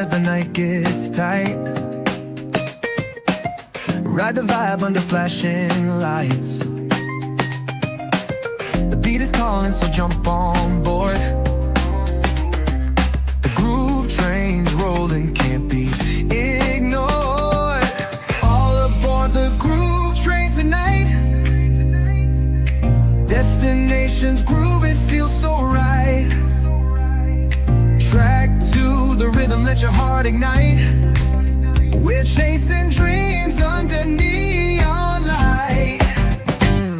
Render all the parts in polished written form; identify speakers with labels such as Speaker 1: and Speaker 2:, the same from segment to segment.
Speaker 1: as the night gets tight. Ride the vibe under flashing lights. The beat is calling, so jump on board. The groove train's rolling, can't be ignored. All aboard the groove train tonight. Destination's groove, it feels so right. Track to the rhythm, let your heart ignite. We're chasing dreams under neon light.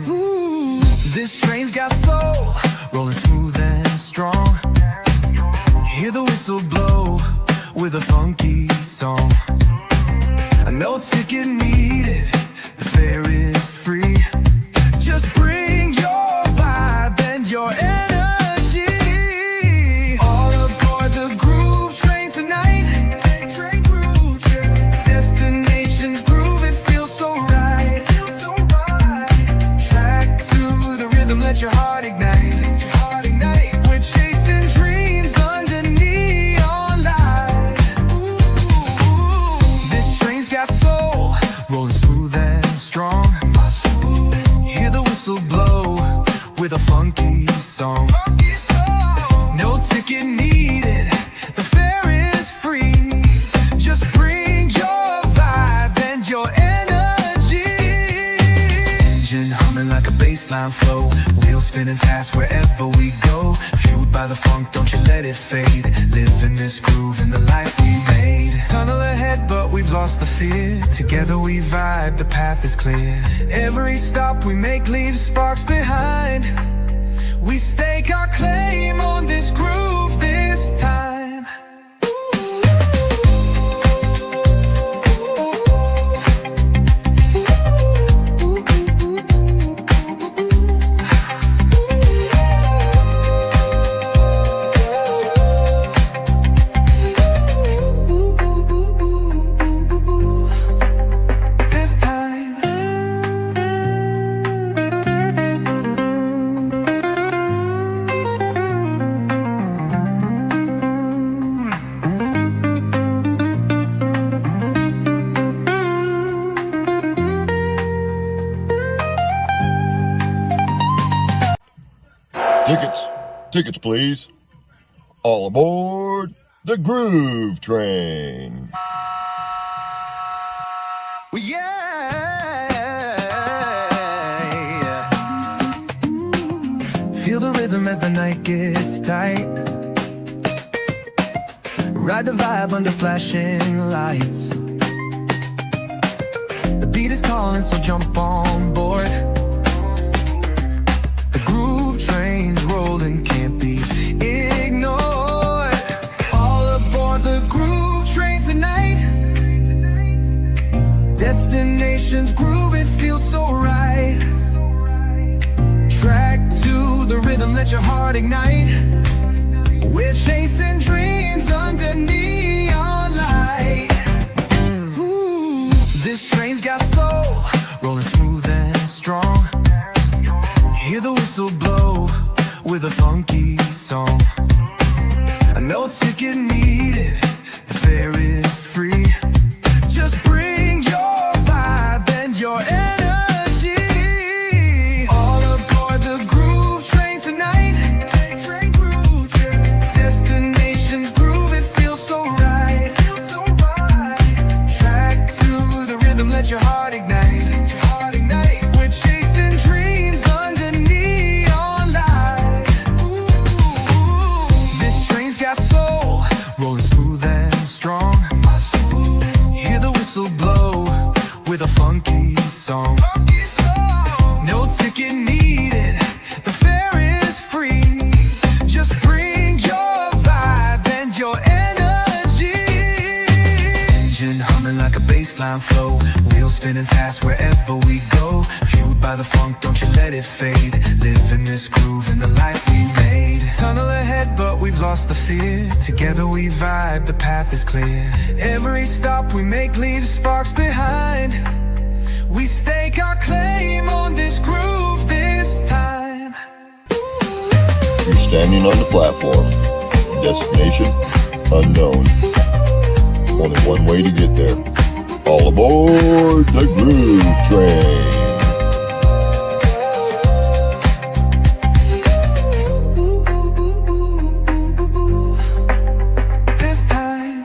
Speaker 1: Ooh, this train's got soul, rolling smooth and strong. Hear the whistle blow with a funky song. No ticket needed, the fare is free. Just bring your vibe and your energy. All aboard the groove train tonight. Destination's groove, it feels so right. Track to the rhythm, let your heart ignite. We're chasing dreams under neon light. Ooh, this train's got soul, rolling smooth and strong. Hear the whistle blow with a funky song. No ticket needed, the fare is free. Just bring your vibe and your energy. Engine humming like a bassline flow, wheels spinning fast wherever we go. Fueled by the funk, don't you let it fade. Live in this groove, in the life we made. Tunnel ahead, but we've lost the fear. Together we vibe, the path is clear. Every stop we make leaves sparks behind. We stake our claim on this groove this time. This time.
Speaker 2: Tickets, please. All aboard the Groove Train.
Speaker 1: Yeah. Feel the rhythm as the night gets tight. Ride the vibe under flashing lights. The beat is calling, so jump on board. The groove train's rolling, can't be ignored. All aboard the groove train tonight. Destination's groove, it feels so right. Track to the rhythm, let your heart ignite. We're chasing dreams under neon light. Ooh, this train's got soul, rolling smooth and strong. Hear the whistle blow with a funky song. No ticket needed, the fare is free. Just bring your vibe and your energy. All aboard the groove train tonight. Destination's groove, it feels so right. Track to the rhythm, let your heart ignite. We're chasing dreams under neon light. Ooh, this train's got soul, rolling smooth and strong. Hear the whistle blow with a funky song. No ticket needed, the fare is free. Just bring your vibe and your energy. Engine humming like a bassline flow, wheels spinning fast wherever we go. Fueled by the funk, don't you let it fade. Live in this groove, in the life we made. Tunnel ahead, but we've lost the fear. Together we vibe, the path is clear. Every stop we make leaves sparks behind. We stake our claim on this groove this time.
Speaker 2: You're standing on the platform. Destination unknown. only one way to get there. All aboard the Groove Train.
Speaker 1: This time.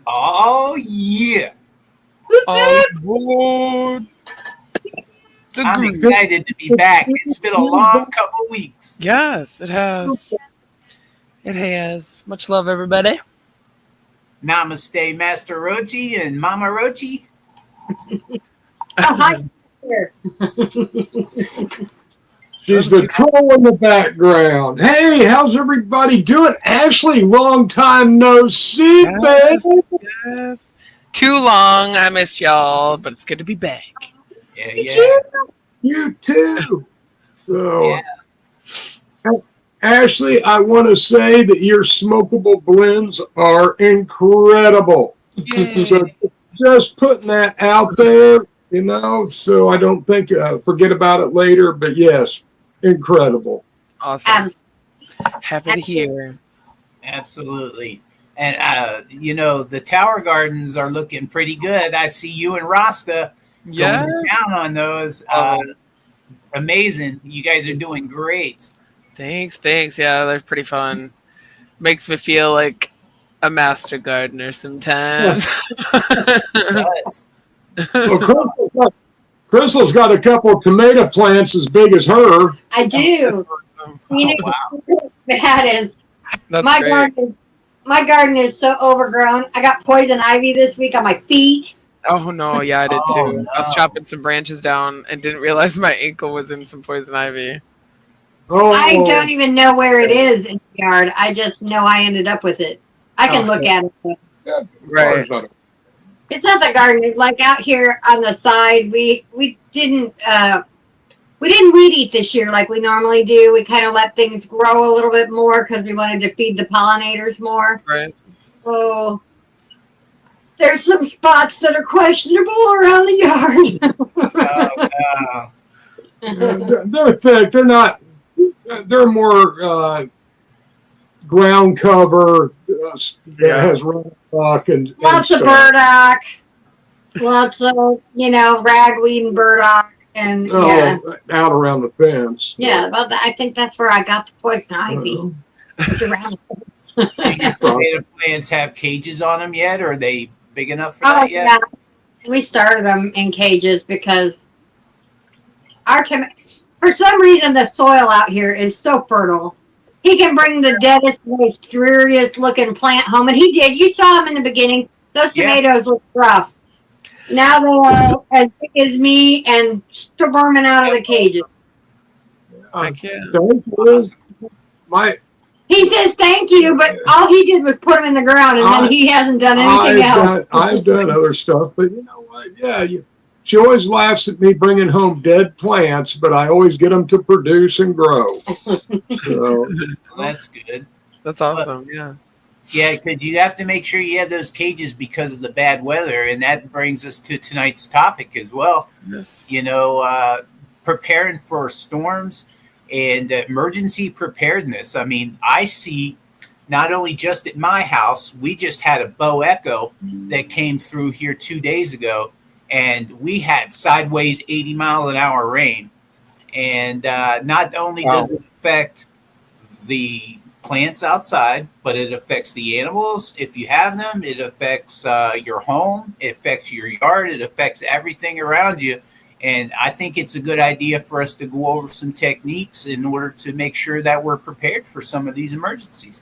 Speaker 3: Oh yeah,
Speaker 4: All aboard the
Speaker 3: I'm
Speaker 4: Groove.
Speaker 3: excited to be back. It's been a long couple weeks.
Speaker 4: Yes, it has. It has. Much love, everybody.
Speaker 3: Namaste, Master Rochi and Mama Rochi.
Speaker 5: Hi there.
Speaker 6: She's the troll in the background. Hey, how's everybody doing? Ashley, long time no see,
Speaker 4: Yes.
Speaker 6: baby.
Speaker 4: Yes. Too long. I missed y'all, but it's good to be back.
Speaker 3: Yeah.
Speaker 6: You too. So,
Speaker 3: Yeah.
Speaker 6: Ashley, I want to say that your smokable blends are incredible.
Speaker 4: Yay.
Speaker 6: So just putting that out there, so I don't think forget about it later. But yes, incredible.
Speaker 4: Awesome. Happy to hear.
Speaker 3: Absolutely. And the Tower Gardens are looking pretty good. I see you and Rasta
Speaker 4: Yeah.
Speaker 3: going down on those. Amazing. You guys are doing great.
Speaker 4: Thanks. Yeah, they're pretty fun. Makes me feel like a master gardener sometimes.
Speaker 3: Yes.
Speaker 6: Well, Crystal's got a couple of tomato plants as big as her.
Speaker 5: I do. You
Speaker 3: Oh,
Speaker 5: know,
Speaker 3: wow.
Speaker 5: what's bad is
Speaker 4: That's
Speaker 5: my
Speaker 4: great.
Speaker 5: garden is so overgrown. I got poison ivy this week on my feet.
Speaker 4: Oh no, yeah, I did
Speaker 3: Oh,
Speaker 4: too. I was
Speaker 3: no.
Speaker 4: chopping some branches down and didn't realize my ankle was in some poison ivy.
Speaker 6: Oh,
Speaker 5: I don't even know where it is in the yard. I just know I ended up with it. I can
Speaker 4: Oh.
Speaker 5: look at it.
Speaker 4: Right.
Speaker 5: It's not the garden. Like out here on the side, we didn't weed eat this year like we normally do. We kind of let things grow a little bit more because we wanted to feed the pollinators more.
Speaker 4: Right.
Speaker 5: So there's some spots that are questionable around the yard.
Speaker 3: Oh,
Speaker 6: They're thick. They're not. They're more ground cover that
Speaker 4: Yeah.
Speaker 6: has rock and
Speaker 5: Lots of
Speaker 6: stuff.
Speaker 5: burdock. Lots of, ragweed and burdock. And yeah.
Speaker 6: Out around the fence.
Speaker 5: Yeah, about that. I think that's where I got the poison ivy. It's around the fence.
Speaker 3: do your tomato plants have cages on them yet? Or are they big enough for
Speaker 5: Oh,
Speaker 3: that yet?
Speaker 5: yeah. We started them in cages because for some reason the soil out here is so fertile. He can bring the deadest, most dreariest looking plant home, and he did. You saw him in the beginning. Those
Speaker 3: Yeah.
Speaker 5: tomatoes look rough. Now they are as big as me and storming out of the cages.
Speaker 4: Thank you.
Speaker 6: Thank you. My,
Speaker 5: He says thank you, but all he did was put them in the ground, and then he hasn't done anything else.
Speaker 6: I've done other stuff, but you know what? Yeah, she always laughs at me bringing home dead plants, but I always get them to produce and grow. So,
Speaker 3: That's good.
Speaker 4: That's awesome. Yeah.
Speaker 3: Yeah, because you have to make sure you have those cages because of the bad weather. And that brings us to tonight's topic as well.
Speaker 4: Yes.
Speaker 3: Preparing for storms and emergency preparedness. I mean, I see not only just at my house, we just had a Bow Echo that came through here 2 days ago, and we had sideways 80-mile-an-hour rain. And not only does it affect the plants outside, but it affects the animals if you have them. It affects your home. It affects your yard. It affects everything around you. And I think it's a good idea for us to go over some techniques in order to make sure that we're prepared for some of these emergencies.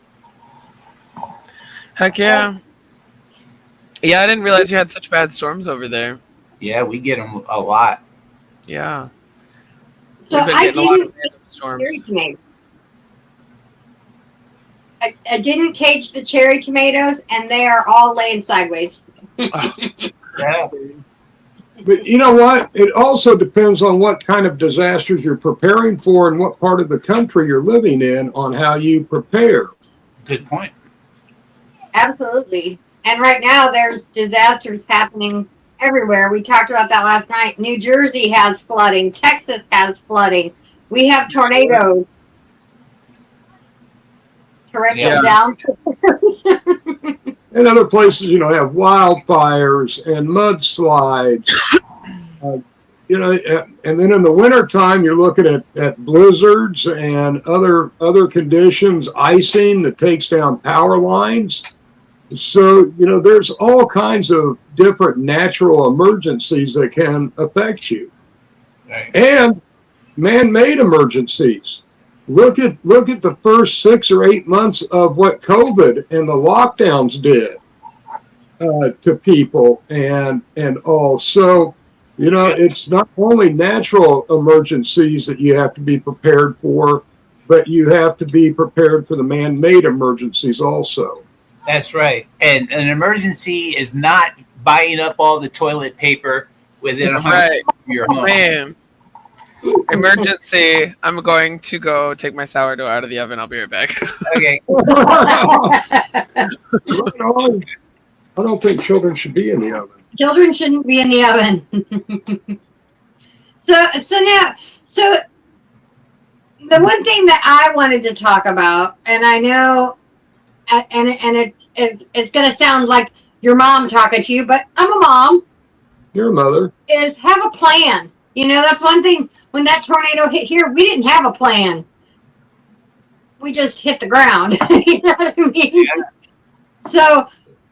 Speaker 4: Heck yeah. Yeah, I didn't realize you had such bad storms over there.
Speaker 3: Yeah, we get them a lot.
Speaker 4: Yeah.
Speaker 5: So
Speaker 4: We've been
Speaker 5: I
Speaker 4: getting a lot
Speaker 5: didn't
Speaker 4: of random storms.
Speaker 5: cherry tomatoes. I didn't cage the cherry tomatoes, and they are all laying sideways.
Speaker 3: Yeah.
Speaker 6: but you know what? It also depends on what kind of disasters you're preparing for and what part of the country you're living in on how you prepare.
Speaker 3: Good point.
Speaker 5: Absolutely. And right now, there's disasters happening everywhere. We talked about that last night. New Jersey has flooding. Texas has flooding. We have tornadoes. Torrential
Speaker 3: Yeah.
Speaker 5: downpours.
Speaker 6: And other places, have wildfires and mudslides. And then in the wintertime, you're looking at blizzards and other conditions, icing that takes down power lines. So, there's all kinds of different natural emergencies that can affect you.
Speaker 3: Right.
Speaker 6: And man-made emergencies. Look at the first 6 or 8 months of what COVID and the lockdowns did to people and all. So, it's not only natural emergencies that you have to be prepared for, but you have to be prepared for the man-made emergencies also.
Speaker 3: That's right. And an emergency is not buying up all the toilet paper within 100
Speaker 4: Right.
Speaker 3: feet of your home.
Speaker 4: Man. Emergency. I'm going to go take my sourdough out of the oven. I'll be right back.
Speaker 3: Okay.
Speaker 6: I don't think children should be in the oven.
Speaker 5: Children shouldn't be in the oven. So the one thing that I wanted to talk about, and I know, and it's going to sound like your mom talking to you, but I'm a mom.
Speaker 6: Your mother.
Speaker 5: Is have a plan. That's one thing. When that tornado hit here, we didn't have a plan. We just hit the ground. You know what I mean?
Speaker 3: Yeah.
Speaker 5: So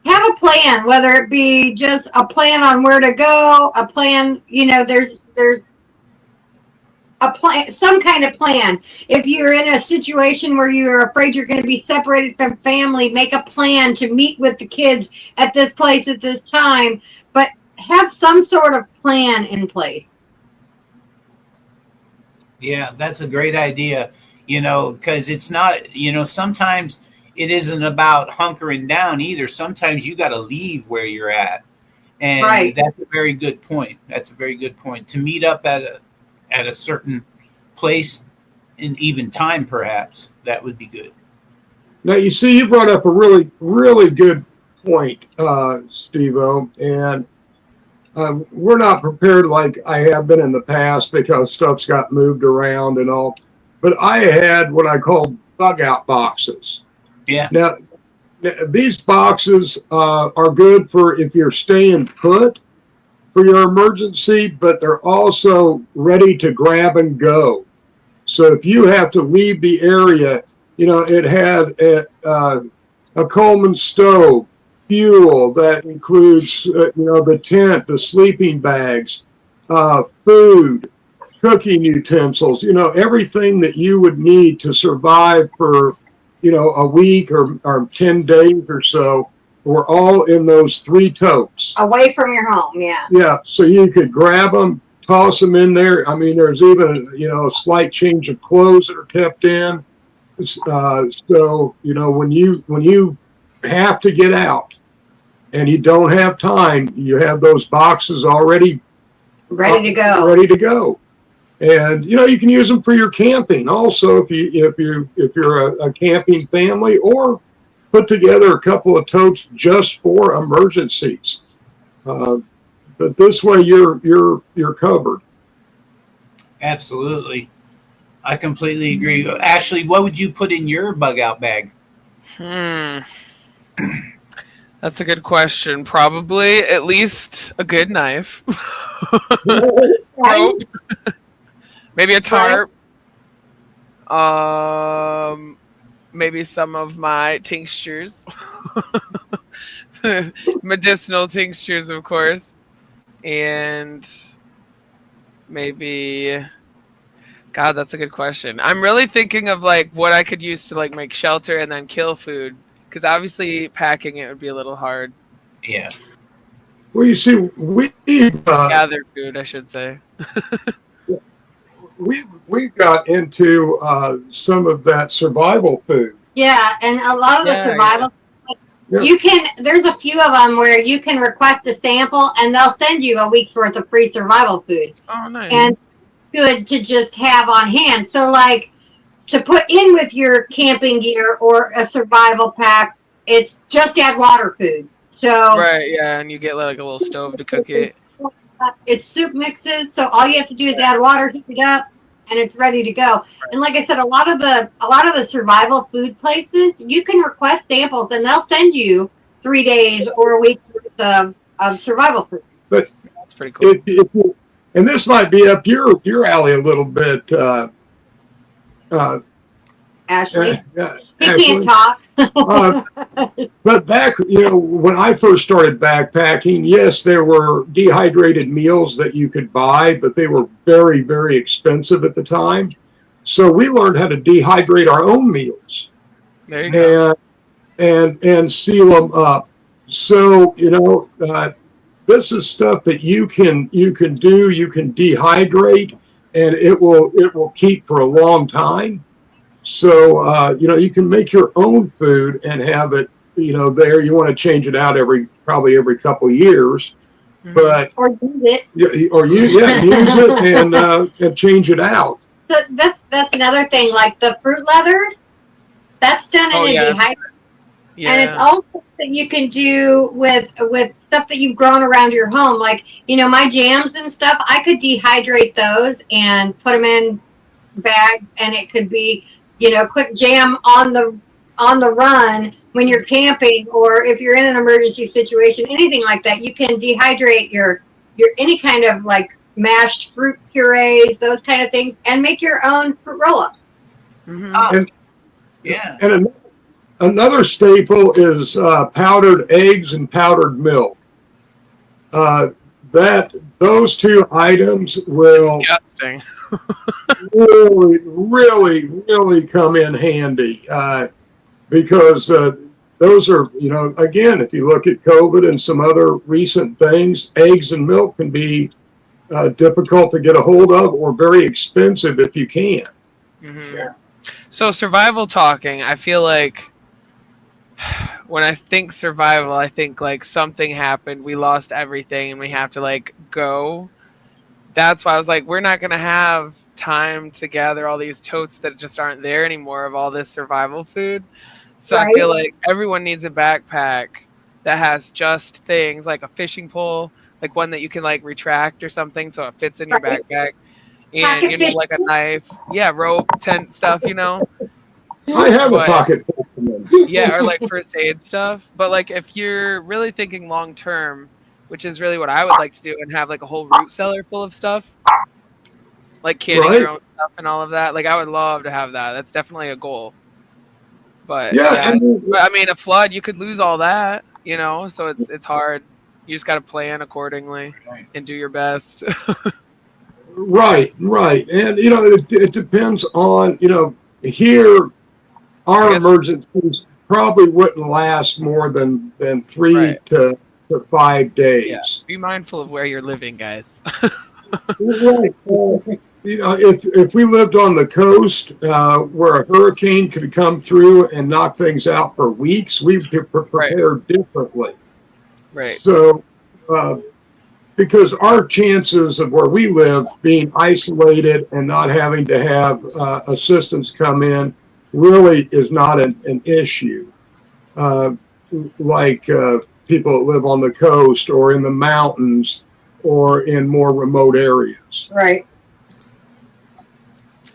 Speaker 5: have a plan, whether it be just a plan on where to go, a plan, there's a plan, some kind of plan. If you're in a situation where you're afraid you're going to be separated from family, make a plan to meet with the kids at this place at this time, but have some sort of plan in place.
Speaker 3: Yeah, that's a great idea, because it's not, sometimes it isn't about hunkering down either. Sometimes you got to leave where you're at. And
Speaker 5: Right.
Speaker 3: That's a very good point. That's a very good point. To meet up at a certain place and even time, perhaps, that would be good.
Speaker 6: Now, you see, you brought up a really, really good point, Steve-O, and we're not prepared like I have been in the past because stuff's got moved around and all. But I had what I called bug out boxes.
Speaker 3: Yeah.
Speaker 6: Now, these boxes are good for if you're staying put for your emergency, but they're also ready to grab and go. So if you have to leave the area, it had a Coleman stove, fuel that includes, the tent, the sleeping bags, food, cooking utensils, everything that you would need to survive for, a week or 10 days or so were all in those 3 totes.
Speaker 5: Away from your home, yeah.
Speaker 6: Yeah, so you could grab them, toss them in there. I mean, there's even, a slight change of clothes that are kept in. So, when you have to get out and you don't have time, you have those boxes already
Speaker 5: Ready to go.
Speaker 6: Ready to go. And you can use them for your camping also if you're a camping family, or put together a couple of totes just for emergencies. But this way you're covered.
Speaker 3: Absolutely. I completely agree. Ashley, what would you put in your bug out bag?
Speaker 4: That's a good question. Probably at least a good knife. Rope. Maybe a tarp. Maybe some of my tinctures. Medicinal tinctures, of course. And maybe, God, that's a good question. I'm really thinking of what I could use to make shelter and then kill food, because obviously packing it would be a little hard.
Speaker 3: Yeah.
Speaker 6: Well, you see, we
Speaker 4: Gather food, I should say.
Speaker 6: we got into some of that survival food.
Speaker 5: Yeah, and a lot of the survival,
Speaker 6: Yeah.
Speaker 5: there's a few of them where you can request a sample and they'll send you a week's worth of free survival food.
Speaker 4: Oh, nice.
Speaker 5: And good to just have on hand. So to put in with your camping gear or a survival pack, it's just add water food. So
Speaker 4: Right, yeah, and you get like a little stove to cook it.
Speaker 5: it's soup mixes. So all you have to do is add water, heat it up, and it's ready to go. And like I said, a lot of the survival food places, you can request samples, and they'll send you 3 days or a week worth of survival food.
Speaker 4: That's pretty cool.
Speaker 6: And this might be up your alley a little bit,
Speaker 5: Ashley,
Speaker 6: yeah,
Speaker 5: he
Speaker 6: Ashley.
Speaker 5: can't talk.
Speaker 6: But back, when I first started backpacking, yes, there were dehydrated meals that you could buy, but they were very, very expensive at the time. So we learned how to dehydrate our own meals
Speaker 4: There you go.
Speaker 6: and seal them up. So, this is stuff that you can do. You can dehydrate, and it will keep for a long time. So, you can make your own food and have it, there. You want to change it out probably every couple of years, but
Speaker 5: Or use it.
Speaker 6: use it and change it out.
Speaker 5: So that's another thing. Like the fruit leathers, that's done in
Speaker 4: Oh,
Speaker 5: a
Speaker 4: yeah.
Speaker 5: dehydrator.
Speaker 4: Yeah.
Speaker 5: And it's also that you can do with stuff that you've grown around your home. Like, my jams and stuff, I could dehydrate those and put them in bags, and it could be, quick jam on the run when you're camping, or if you're in an emergency situation, anything like that. You can dehydrate your any kind of like mashed fruit purees, those kind of things, and make your own fruit roll-ups.
Speaker 4: Mhm.
Speaker 3: Yeah.
Speaker 6: And another staple is powdered eggs and powdered milk. Those two items will
Speaker 4: Disgusting.
Speaker 6: really, really, really come in handy because those are, again, if you look at COVID and some other recent things, eggs and milk can be difficult to get a hold of or very expensive if you can.
Speaker 4: Mhm.
Speaker 3: Sure.
Speaker 4: So survival talking, I feel like when I think survival, I think like something happened, we lost everything, and we have to like go. That's why I was like, we're not gonna have time to gather all these totes that just aren't there anymore of all this survival food. So I feel like everyone needs a backpack that has just things like a fishing pole, like one that you can like retract or something so it fits in your backpack. And
Speaker 5: Pocket
Speaker 4: like a knife, rope, tent stuff,
Speaker 6: I have a
Speaker 4: But-
Speaker 6: pocket.
Speaker 4: or like first aid stuff. But like if you're really thinking long term, which is really what I would like to do, and have like a whole root cellar full of stuff, like canning
Speaker 6: Right.
Speaker 4: your own stuff and all of that. Like I would love to have that. That's definitely a goal. But
Speaker 6: Yeah,
Speaker 4: but I mean, a flood, you could lose all that, so it's hard. You just got to plan accordingly
Speaker 3: Right.
Speaker 4: and do your best.
Speaker 6: Right. And, it depends on, here, our
Speaker 4: I guess-
Speaker 6: emergencies probably wouldn't last more than 3
Speaker 4: Right.
Speaker 6: to 5 days.
Speaker 4: Be mindful of where you're living, guys.
Speaker 6: Right. If we lived on the coast where a hurricane could come through and knock things out for weeks, we'd be prepared differently.
Speaker 4: Right.
Speaker 6: So, because our chances of where we live being isolated and not having to have assistance come in really is not an issue. Like people that live on the coast or in the mountains or in more remote areas.
Speaker 5: Right.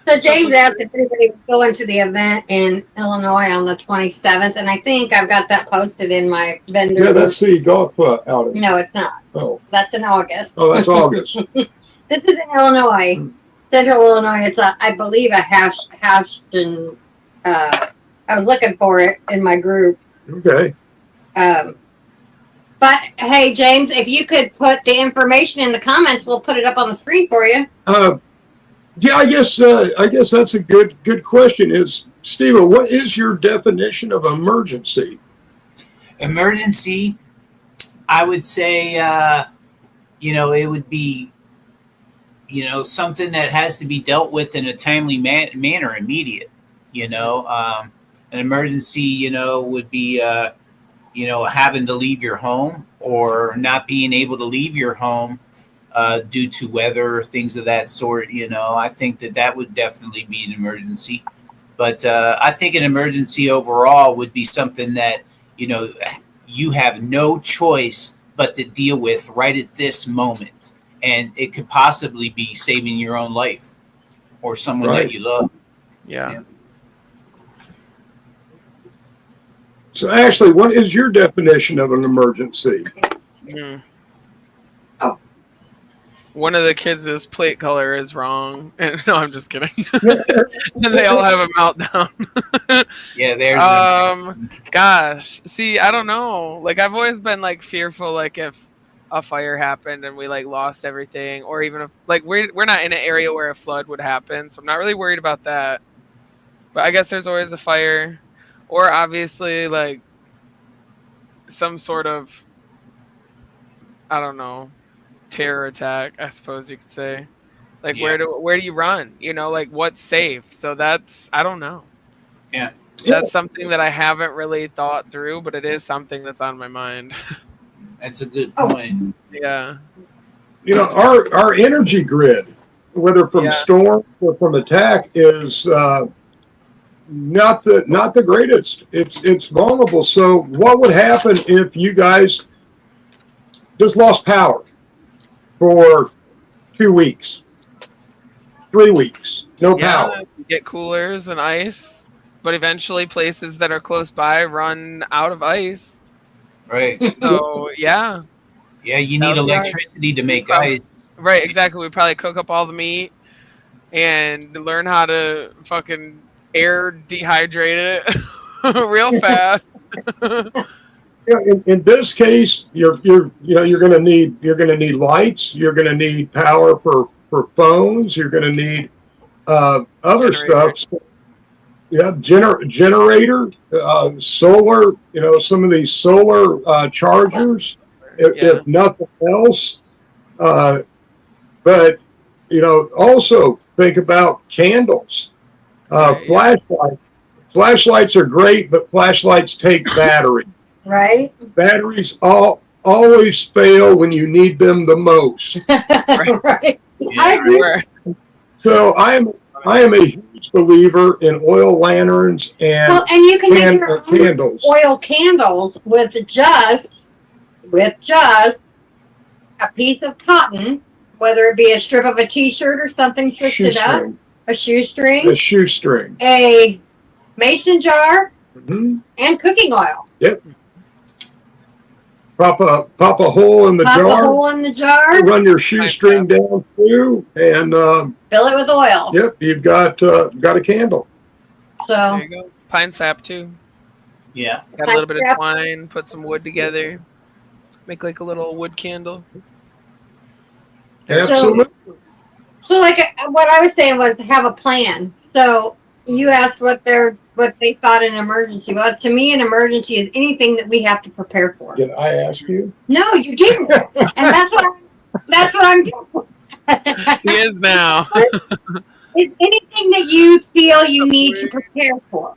Speaker 5: So James asked if anybody was going to the event in Illinois on the 27th, and I think I've got that posted in my vendor.
Speaker 6: Yeah, that's the golf outing.
Speaker 5: No, it's not.
Speaker 6: Oh,
Speaker 5: That's in August.
Speaker 6: that's August.
Speaker 5: This is in Illinois, Central Illinois. It's I believe a Hashton. I was looking for it in my group.
Speaker 6: Okay.
Speaker 5: But hey, James, if you could put the information in the comments, we'll put it up on the screen for you.
Speaker 6: Yeah, I guess that's a good question. Is Steve, what is your definition of emergency?
Speaker 3: Emergency, I would say, it would be, something that has to be dealt with in a timely manner, immediate. An emergency, would be, having to leave your home or not being able to leave your home due to weather, things of that sort. I think that would definitely be an emergency. But I think an emergency overall would be something that, you you have no choice but to deal with right at this moment. And it could possibly be saving your own life or someone
Speaker 6: Right.
Speaker 3: that you love.
Speaker 4: Yeah.
Speaker 6: So, Ashley, what is your definition of an emergency?
Speaker 4: Mm.
Speaker 5: Oh.
Speaker 4: One of the kids' plate color is wrong. And, no, I'm just kidding. And they all have a meltdown.
Speaker 3: Yeah, there's
Speaker 4: Gosh, see, I don't know. Like, I've always been like fearful, like if a fire happened and we like lost everything, or even if like we're not in an area where a flood would happen, so I'm not really worried about that. But I guess there's always a fire, or obviously like some sort of, I don't know, terror attack, I suppose you could say. Like
Speaker 3: Yeah.
Speaker 4: where do you run? You know, like what's safe? So that's, I don't know.
Speaker 3: Yeah.
Speaker 4: That's something that I haven't really thought through, but it is something that's on my mind.
Speaker 3: that's a good
Speaker 5: Oh.
Speaker 3: point.
Speaker 4: Yeah.
Speaker 6: You know, our energy grid, whether from
Speaker 4: Yeah.
Speaker 6: storm or from attack, is not the greatest. It's vulnerable. So, what would happen if you guys just lost power for 2 weeks, 3 weeks, no power?
Speaker 4: Yeah, you get coolers and ice, but eventually places that are close by run out of ice.
Speaker 3: Right.
Speaker 4: So, yeah.
Speaker 3: Yeah, you
Speaker 4: That
Speaker 3: need
Speaker 4: was nice.
Speaker 3: electricity to make
Speaker 4: Probably-
Speaker 3: ice.
Speaker 4: Right, exactly. We probably cook up all the meat and learn how to fucking air dehydrate it real fast.
Speaker 6: Yeah, in this case, you're gonna need lights. You're gonna need power for phones. You're gonna need other
Speaker 4: Generator.
Speaker 6: stuff. Yeah, generator, solar. You know, some of these solar chargers. If nothing else, but also think about candles,
Speaker 4: Right.
Speaker 6: flashlights. Flashlights are great, but flashlights take battery.
Speaker 5: Right?
Speaker 6: Batteries always fail when you need them the most.
Speaker 5: Right.
Speaker 3: Yeah,
Speaker 5: I agree.
Speaker 4: Right.
Speaker 6: So I am a huge believer in oil lanterns and
Speaker 5: Well, and you can make your own
Speaker 6: candles.
Speaker 5: oil candles with just a piece of cotton, whether it be a strip of a t-shirt or something twisted up,
Speaker 6: Shoestring.
Speaker 5: a shoestring,
Speaker 6: A shoestring.
Speaker 5: a mason jar,
Speaker 6: Mhm.
Speaker 5: and cooking oil.
Speaker 6: Pop a hole in the
Speaker 5: Pop a
Speaker 6: jar.
Speaker 5: hole in the jar,
Speaker 6: Run your shoestring down through, and
Speaker 5: fill it with oil.
Speaker 6: yep, you've got a candle.
Speaker 5: So
Speaker 4: There you go. Pine sap too.
Speaker 3: Yeah.
Speaker 4: Got a little bit
Speaker 5: Pine
Speaker 4: of
Speaker 5: sap.
Speaker 4: twine, put some wood together, make like a little wood candle.
Speaker 6: Absolutely.
Speaker 5: So like what I was saying was have a plan. So you asked what they thought an emergency was. To me, an emergency is anything that we have to prepare for.
Speaker 6: Did I ask you?
Speaker 5: No, you didn't, and that's what I'm doing.
Speaker 4: He is now.
Speaker 5: It's anything that you feel you need to prepare for.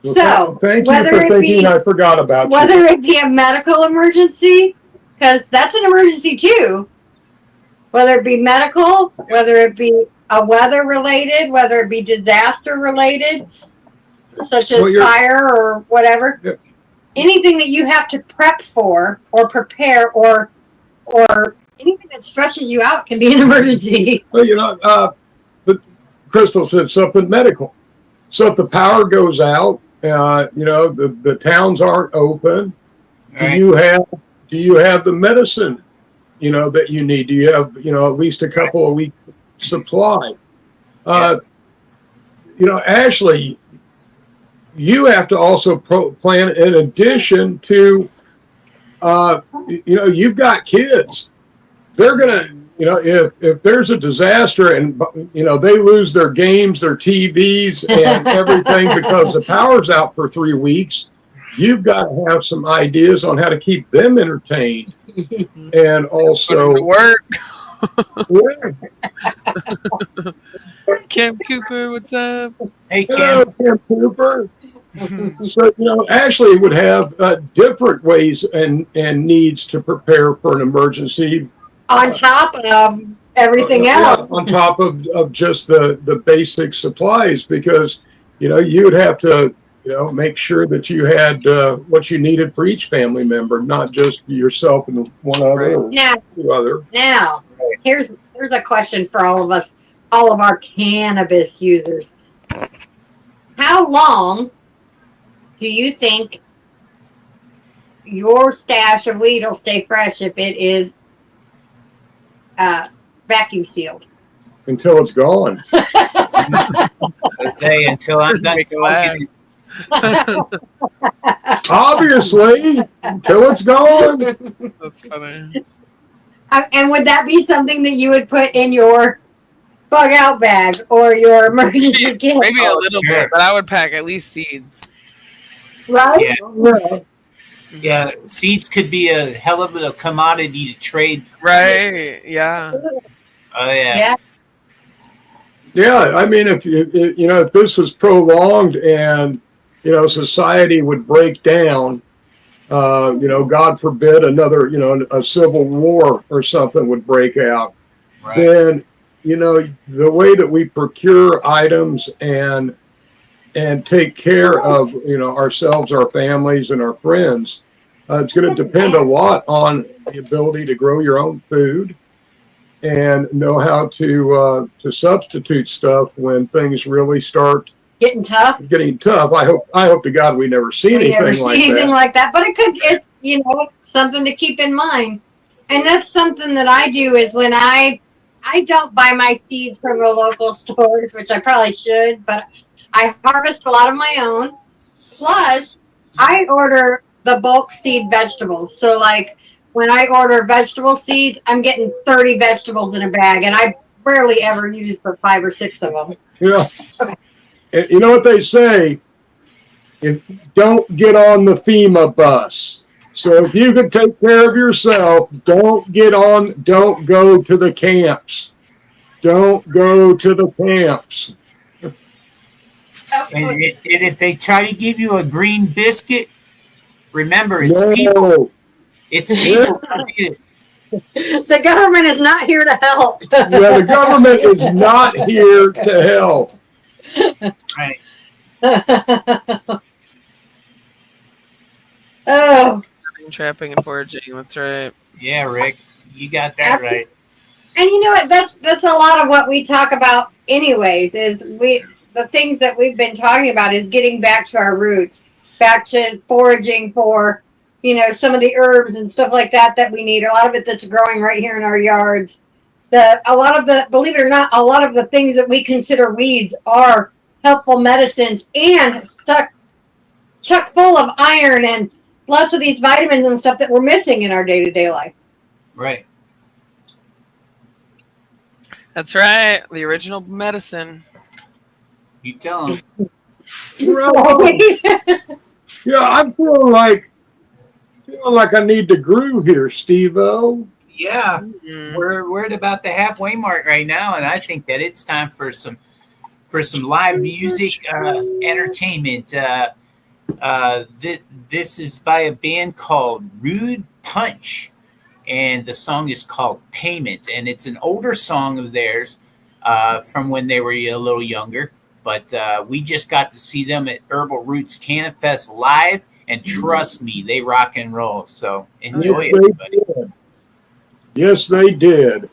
Speaker 6: Well,
Speaker 5: So,
Speaker 6: thank you
Speaker 5: whether
Speaker 6: for
Speaker 5: it
Speaker 6: thinking
Speaker 5: be-
Speaker 6: I forgot about you.
Speaker 5: Whether it be a medical emergency, because that's an emergency too. Whether it be medical, whether it be a weather related, whether it be disaster related, such as
Speaker 6: Well, you're-
Speaker 5: fire or whatever.
Speaker 6: Yeah.
Speaker 5: Anything that you have to prep for or prepare or anything that stresses you out can be an emergency.
Speaker 6: Well, but Crystal said something medical. So if the power goes out, the towns aren't open.
Speaker 3: Right.
Speaker 6: Do you have the medicine, that you need? Do you have, at least a couple of weeks supply? Ashley, you have to also plan in addition to, you've got kids. They're gonna, if there's a disaster and they lose their games, their TVs, and everything because the power's out for 3 weeks, you've got to have some ideas on how to keep them entertained, and also
Speaker 4: Put 'em to work.
Speaker 6: Yeah.
Speaker 4: Kim Cooper, what's up?
Speaker 3: Hey,
Speaker 6: Hello,
Speaker 3: Kim.
Speaker 6: Kim Cooper. So Ashley would have different ways and needs to prepare for an emergency.
Speaker 5: On top of everything
Speaker 6: Yeah,
Speaker 5: else.
Speaker 6: on top of just the basic supplies, because you'd have to make sure that you had what you needed for each family member, not just yourself and one other or
Speaker 5: Now,
Speaker 6: two other.
Speaker 5: here's a question for all of us, all of our cannabis users. How long do you think your stash of weed will stay fresh if it is vacuum sealed?
Speaker 6: Until it's gone.
Speaker 3: Let's say until I'm done
Speaker 4: Make it last.
Speaker 3: smoking.
Speaker 6: Obviously, until it's gone.
Speaker 4: That's funny.
Speaker 5: And would that be something that you would put in your bug out bag or your emergency kit?
Speaker 4: Maybe a little
Speaker 3: sure.
Speaker 4: bit, but I would pack at least seeds.
Speaker 5: Right?
Speaker 3: Yeah. Yeah, seeds could be a hell of a commodity to trade.
Speaker 4: Right? Yeah.
Speaker 3: Oh yeah.
Speaker 5: Yeah.
Speaker 6: Yeah, I mean, if this was prolonged and society would break down, God forbid another a civil war or something would break out,
Speaker 3: Right.
Speaker 6: then the way that we procure items and take care of ourselves, our families, and our friends, it's going to depend a lot on the ability to grow your own food and know how to substitute stuff when things really start
Speaker 5: Getting tough.
Speaker 6: getting tough. I hope to God we never see
Speaker 5: We never
Speaker 6: anything
Speaker 5: see
Speaker 6: like
Speaker 5: anything
Speaker 6: that.
Speaker 5: like that, but it's something to keep in mind. And that's something that I do is when I don't buy my seeds from the local stores, which I probably should, but I harvest a lot of my own. Plus, I order the bulk seed vegetables. So like when I order vegetable seeds, I'm getting 30 vegetables in a bag, and I barely ever use but 5 or 6 of them.
Speaker 6: Yeah.
Speaker 5: Okay.
Speaker 6: And you know what they say? Don't get on the FEMA bus. So if you could take care of yourself, don't go to the camps. Don't go to the camps.
Speaker 3: And if they try to give you a green biscuit, remember it's people.
Speaker 6: No.
Speaker 3: It's people.
Speaker 5: The government is not here to help.
Speaker 6: Yeah, the government is not here to help.
Speaker 3: Right.
Speaker 5: Oh.
Speaker 4: Trapping and foraging. That's right.
Speaker 3: Yeah, Rick, you got that right.
Speaker 5: And you know what? That's a lot of what we talk about, anyways. Is the things that we've been talking about is getting back to our roots, back to foraging for, some of the herbs and stuff like that we need. A lot of it that's growing right here in our yards. Believe it or not, a lot of the things that we consider weeds are helpful medicines and chock full of iron and lots of these vitamins and stuff that we're missing in our day-to-day life.
Speaker 3: Right.
Speaker 4: That's right. The original medicine.
Speaker 3: You tell them.
Speaker 6: Yeah, I'm feeling like I need to groove here, Steve-O.
Speaker 3: Yeah,
Speaker 4: Mm.
Speaker 3: we're at about the halfway mark right now, and I think that it's time for some live music, entertainment. This is by a band called Rude Punch, and the song is called Payment, and it's an older song of theirs from when they were a little younger. But we just got to see them at Herbal Roots CannaFest live, and trust me, they rock and roll. So enjoy it, everybody.
Speaker 6: Yes, they did.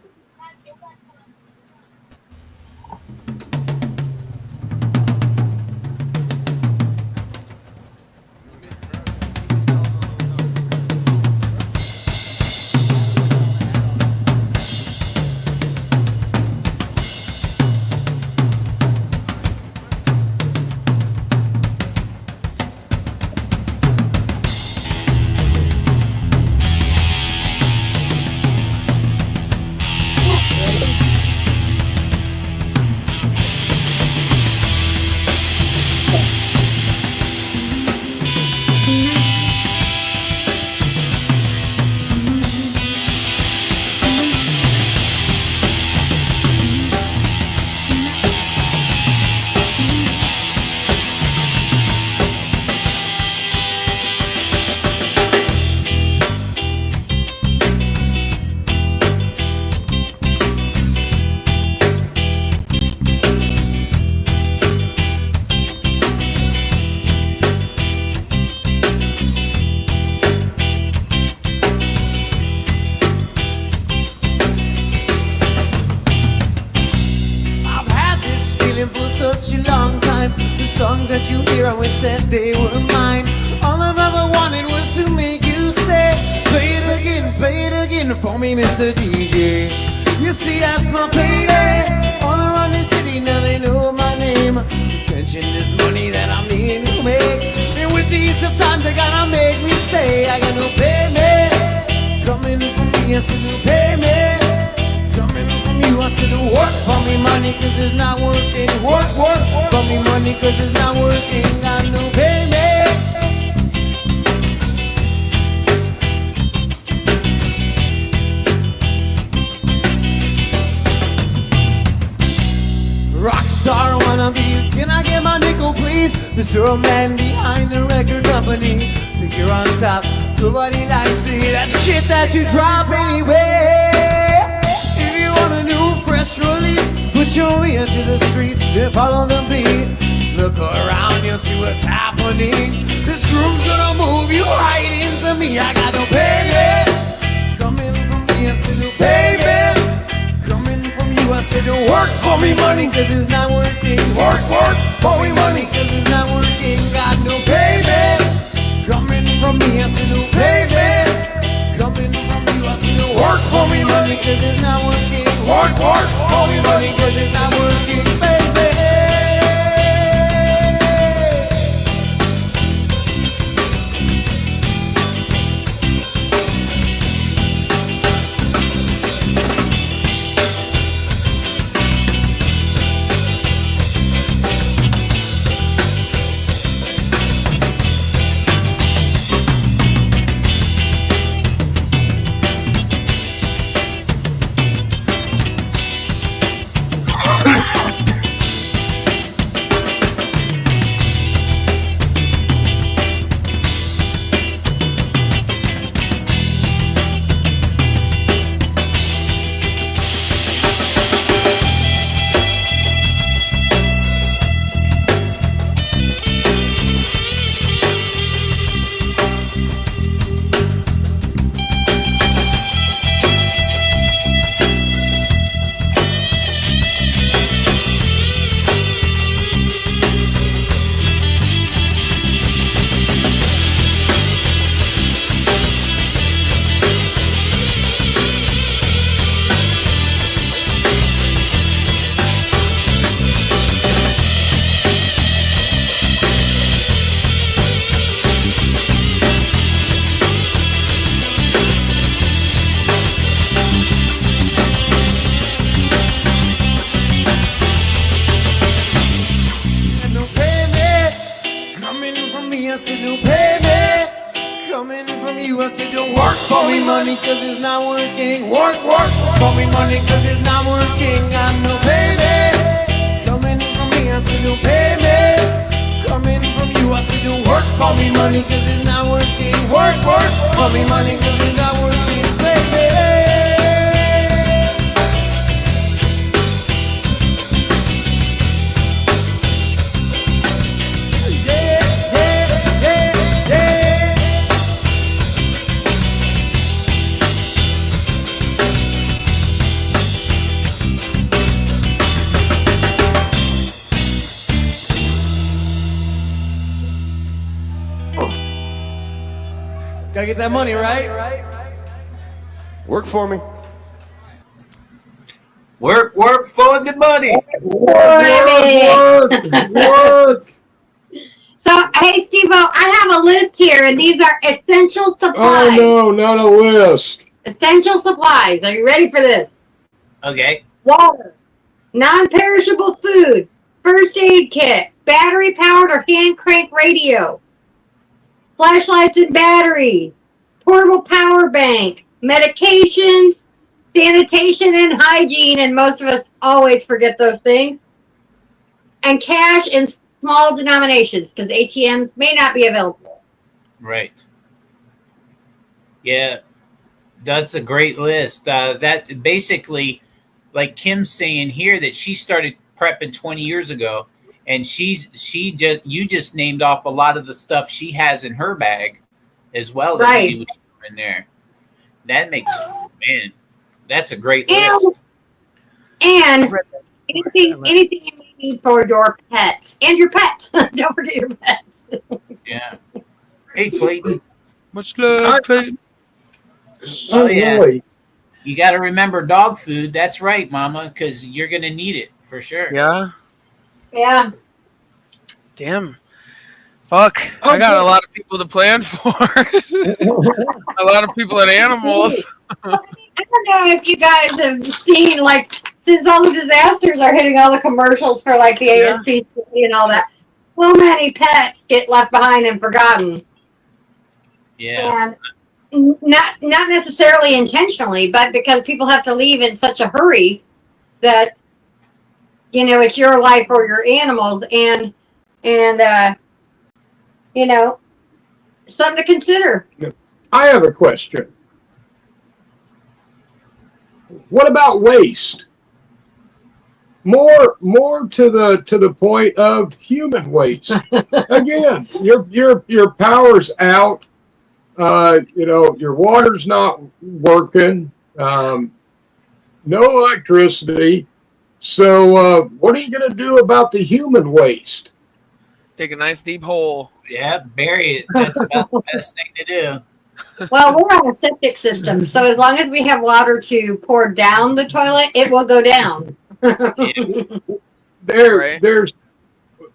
Speaker 7: songs that you hear, I wish that they were mine. All I've ever wanted was to make you say, play it again for me, Mr. DJ. You see, that's my payday. All around the city now they know my name. Attention is money that I'm needing to make. And with these tough times, they gotta make me say, I got no payment coming from me. I said no payment coming from you. I said work for me money, cause it's not working. Work for me money, cause it's not working. Got no payment. Rockstar wannabes, can I get my nickel please? Mr. Man behind the record company. Think you're on top, nobody likes to hear that shit that you drop anyway. If you want a new fresh release, push your ear to the streets and follow the beat. Look around, you'll see what's happening. This groove's gonna move you right into me. I got no payment coming from me, I said no payment coming from you. I said don't work for me money, cause it's not working. Work for me money, cause it's not working. Got no payment coming from me, I said no payment coming from you. I said don't work for me money, cause it's not working. Work for me money, cause it's not working, baby. Cause it's not working. Work for me money, cause it's not working. Got no payment coming from me, I said no payment coming from you. I said don't work for me money, cause it's not working. Work for me money, cause it's not working, baby. Gotta get that money, right? Work for me.
Speaker 3: Work for the money.
Speaker 6: Work.
Speaker 5: So, hey, Steve-O, I have a list here, and these are essential supplies.
Speaker 6: Oh, no, not a list.
Speaker 5: Essential supplies. Are you ready for this?
Speaker 3: Okay.
Speaker 5: Water, non-perishable food, first aid kit, battery-powered or hand-crank radio, flashlights and batteries, portable power bank, medications, sanitation and hygiene, and most of us always forget those things, and cash in small denominations because ATMs may not be available.
Speaker 3: Right. Yeah, that's a great list. That basically, like Kim's saying here, that she started prepping 20 years ago. And you just named off a lot of the stuff she has in her bag, as well that
Speaker 5: right.
Speaker 3: She was in there. That makes that's a great list.
Speaker 5: And anything you may need for your pets and your pets. Don't forget your pets.
Speaker 3: Yeah. Hey, Clayton.
Speaker 4: Much love, Clayton.
Speaker 3: Oh, yeah.
Speaker 6: Really.
Speaker 3: You got to remember dog food. That's right, Mama, because you're going to need it for sure.
Speaker 4: Yeah.
Speaker 5: Yeah.
Speaker 4: Damn. Fuck. I got a lot of people to plan for. A lot of people and animals.
Speaker 5: I don't know if you guys have seen, like, since all the disasters are hitting all the commercials for, like, the ASPCA and all that, so many pets get left behind and forgotten.
Speaker 3: Yeah.
Speaker 5: And not necessarily intentionally, but because people have to leave in such a hurry that, you know, it's your life or your animals, and you know, something to consider.
Speaker 6: I have a question. What about waste? More to the point of human waste. Again, your power's out. You know, your water's not working. No electricity. So what are you going to do about the human waste?
Speaker 4: Take a nice deep hole.
Speaker 3: Yeah, bury it. That's about the best thing to do.
Speaker 5: Well, we're on a septic system, so as long as we have water to pour down the toilet, it will go down.
Speaker 6: There's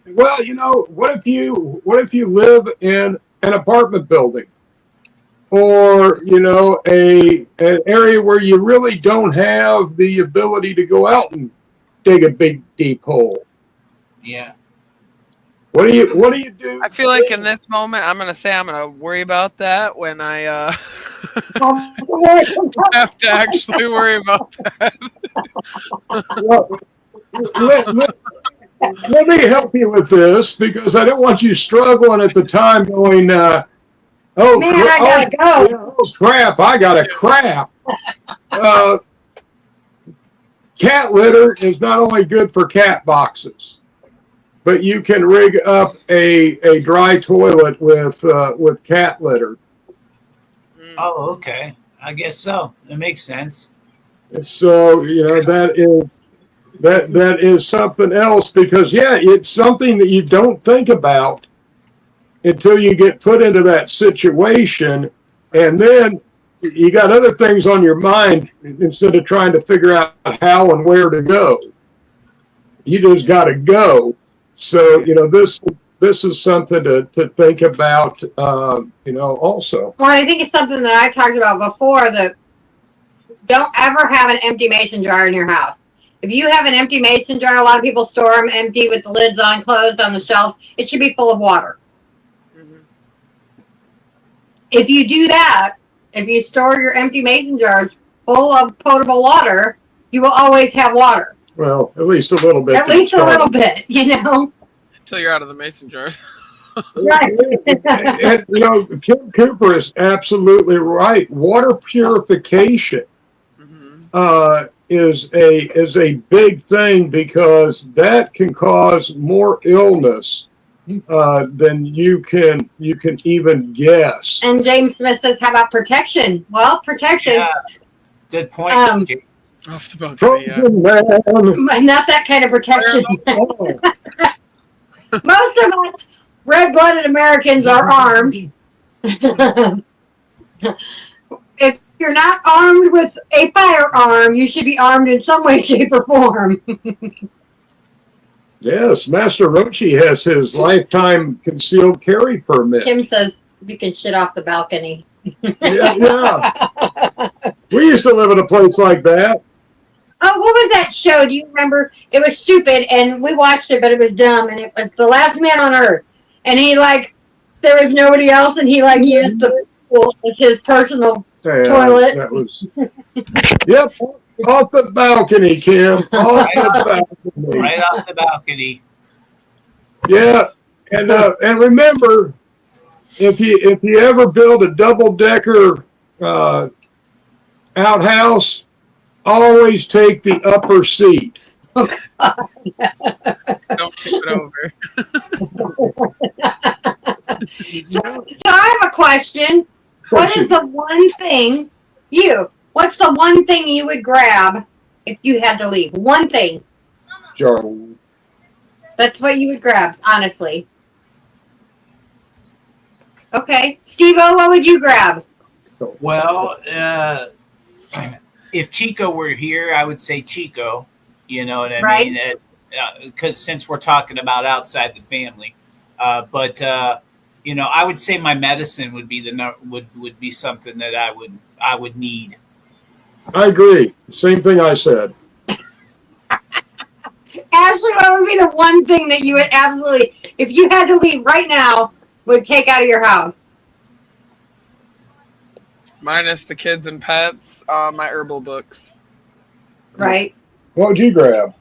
Speaker 6: well, you know, what if you live in an apartment building, or you know, an area where you really don't have the ability to go out and dig a big deep hole?
Speaker 3: Yeah.
Speaker 6: What do you do?
Speaker 4: I feel like in this moment, I'm gonna worry about that when I have to actually worry about that.
Speaker 6: Well, let me help you with this, because I don't want you struggling at the time going,
Speaker 5: Man, I gotta go.
Speaker 6: Oh crap, I gotta crap. Cat litter is not only good for cat boxes, but you can rig up a dry toilet with cat litter.
Speaker 3: Oh, okay. I guess so. It makes sense.
Speaker 6: So, you know, that is something else, because yeah, it's something that you don't think about until you get put into that situation, and then you got other things on your mind instead of trying to figure out how and where to go. You just got to go. So, you know, this is something to think about, you know, also.
Speaker 5: Well, I think it's something that I talked about before, that don't ever have an empty mason jar in your house. If you have an empty mason jar, a lot of people store them empty with the lids on, closed on the shelves. It should be full of water.
Speaker 4: Mm-hmm.
Speaker 5: If you do that, if you store your empty mason jars full of potable water, you will always have water.
Speaker 6: Well, at least a little bit.
Speaker 5: At least a little bit, you know?
Speaker 4: Until you're out of the mason jars.
Speaker 5: Right.
Speaker 6: And, you know, Kim Cooper is absolutely right. Water purification is a big thing, because that can cause more illness than you can even guess.
Speaker 5: And James Smith says, how about protection? Well, protection.
Speaker 3: Yeah. Good point. James.
Speaker 4: Off the balcony, yeah.
Speaker 5: Not that kind of protection. Most of us red-blooded Americans are armed. If you're not armed with a firearm, you should be armed in some way, shape, or form.
Speaker 6: Yes, Master Rochi has his lifetime concealed carry permit.
Speaker 5: Kim says you can shit off the balcony.
Speaker 6: Yeah. We used to live in a place like that.
Speaker 5: Oh, what was that show? Do you remember? It was stupid, and we watched it, but it was dumb, and it was The Last Man on Earth. And he, like, there was nobody else, and he, like, used the pool as his personal toilet.
Speaker 6: That was, yep, off the balcony, Kim. Off the balcony.
Speaker 3: Right off the balcony.
Speaker 6: Yeah, and remember, if you ever build a double-decker outhouse, always take the upper seat.
Speaker 4: Don't tip it over.
Speaker 5: So I have a question. What is the one thing what's the one thing you would grab if you had to leave? One thing.
Speaker 6: Joe.
Speaker 5: That's what you would grab, honestly. Okay. Steve-O, what would you grab?
Speaker 3: Well, if Chico were here, I would say Chico. You know what I
Speaker 5: Right.
Speaker 3: mean? Because since we're talking about outside the family, but I would say my medicine would be would be something that I would need.
Speaker 6: I agree. Same thing I said.
Speaker 5: Ashley, what would be the one thing that you would absolutely, if you had to leave right now, would take out of your house?
Speaker 4: Minus the kids and pets, my herbal books.
Speaker 5: Right?
Speaker 6: What would you grab?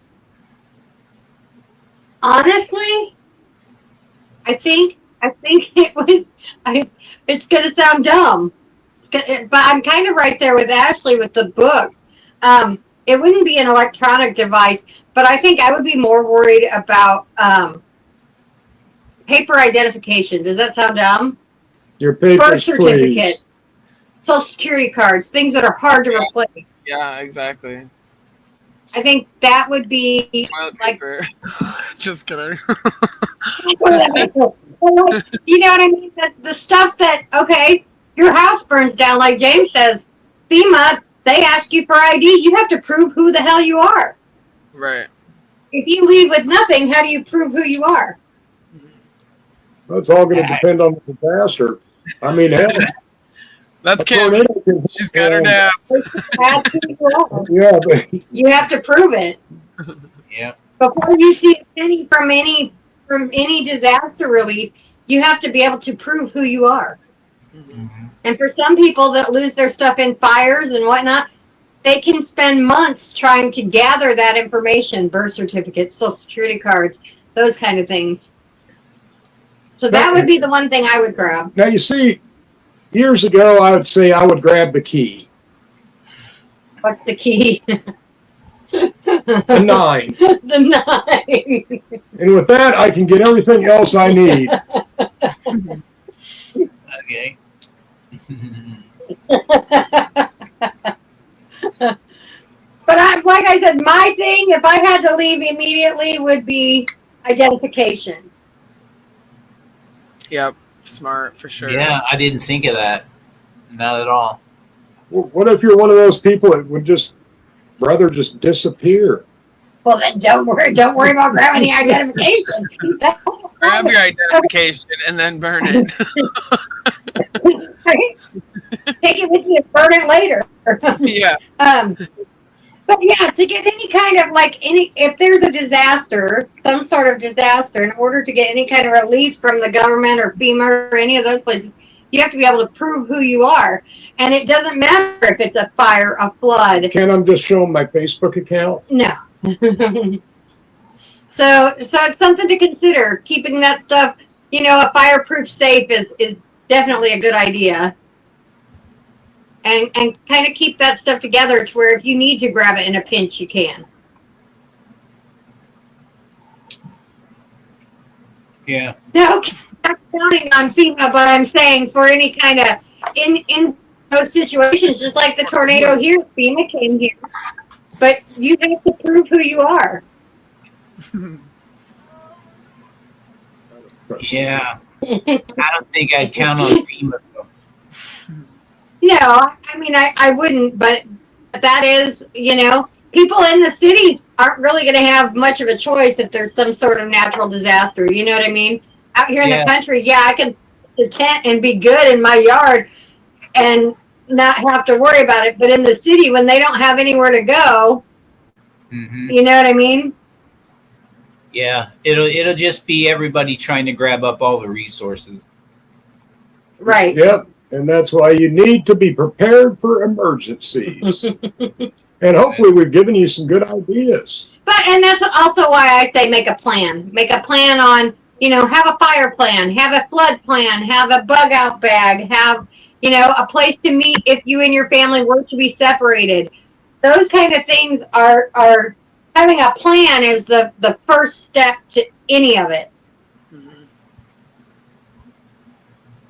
Speaker 5: Honestly, I think it was. It's going to sound dumb, but I'm kind of right there with Ashley with the books. It wouldn't be an electronic device, but I think I would be more worried about paper identification. Does that sound dumb?
Speaker 6: Your
Speaker 5: Birth
Speaker 6: papers, please.
Speaker 5: certificates, Social Security cards, things that are hard to replace.
Speaker 4: Yeah, exactly.
Speaker 5: I think that would be
Speaker 4: Toilet
Speaker 5: like,
Speaker 4: paper. Just kidding.
Speaker 5: you know what I mean? The stuff that, okay, your house burns down, like James says, FEMA, they ask you for ID. You have to prove who the hell you are.
Speaker 4: Right.
Speaker 5: If you leave with nothing, how do you prove who you are?
Speaker 6: Well, it's all going to depend on the disaster. I mean, hell,
Speaker 4: That's
Speaker 6: a
Speaker 4: Kim.
Speaker 6: tornado can-
Speaker 4: She's got her nap.
Speaker 5: That's who you are.
Speaker 6: Yeah, but
Speaker 5: You have to prove it.
Speaker 3: Yeah.
Speaker 5: Before you see any from any disaster relief, you have to be able to prove who you are. And for some people that lose their stuff in fires and whatnot, they can spend months trying to gather that information, birth certificates, social security cards, those kind of things. So that would be the one thing I would grab.
Speaker 6: now you see, years ago, I would say I would grab the key,
Speaker 5: What's the key?
Speaker 6: the 9,
Speaker 5: The 9.
Speaker 6: and with that, I can get everything else I need.
Speaker 3: Okay.
Speaker 5: But like I said, my thing, if I had to leave immediately, would be identification.
Speaker 4: Yep. Smart for sure.
Speaker 3: Yeah, I didn't think of that. Not at all.
Speaker 6: What if you're one of those people that would rather just disappear?
Speaker 5: Well, then don't worry about grabbing the identification.
Speaker 4: Grab your identification and then burn it.
Speaker 5: Take it with you and burn it later.
Speaker 4: Yeah.
Speaker 5: But yeah, to get any kind of if there's a disaster, some sort of disaster, in order to get any kind of relief from the government or FEMA or any of those places, you have to be able to prove who you are. And it doesn't matter if it's a fire, a flood.
Speaker 6: Can I just show them my Facebook account?
Speaker 5: No. So it's something to consider. Keeping that stuff, a fireproof safe is definitely a good idea. And kind of keep that stuff together to where if you need to grab it in a pinch, you can.
Speaker 3: Yeah.
Speaker 5: No, I'm not counting on FEMA, but I'm saying for any kind of in those situations, just like the tornado here, FEMA came here, but you have to prove who you are.
Speaker 3: Yeah. I don't think I'd count on FEMA though.
Speaker 5: No, I mean, I wouldn't, but that is, people in the cities aren't really going to have much of a choice if there's some sort of natural disaster. You know what I mean? Out here in the country, I can pitch a tent and be good in my yard and not have to worry about it. But in the city, when they don't have anywhere to go, you know what I mean?
Speaker 3: Yeah, it'll just be everybody trying to grab up all the resources.
Speaker 5: Right.
Speaker 6: Yep. And that's why you need to be prepared for emergencies. And hopefully we've given you some good ideas.
Speaker 5: And that's also why I say make a plan. Make a plan on, have a fire plan, have a flood plan, have a bug out bag, have, a place to meet if you and your family were to be separated. Those kind of things are having a plan is the first step to any of it.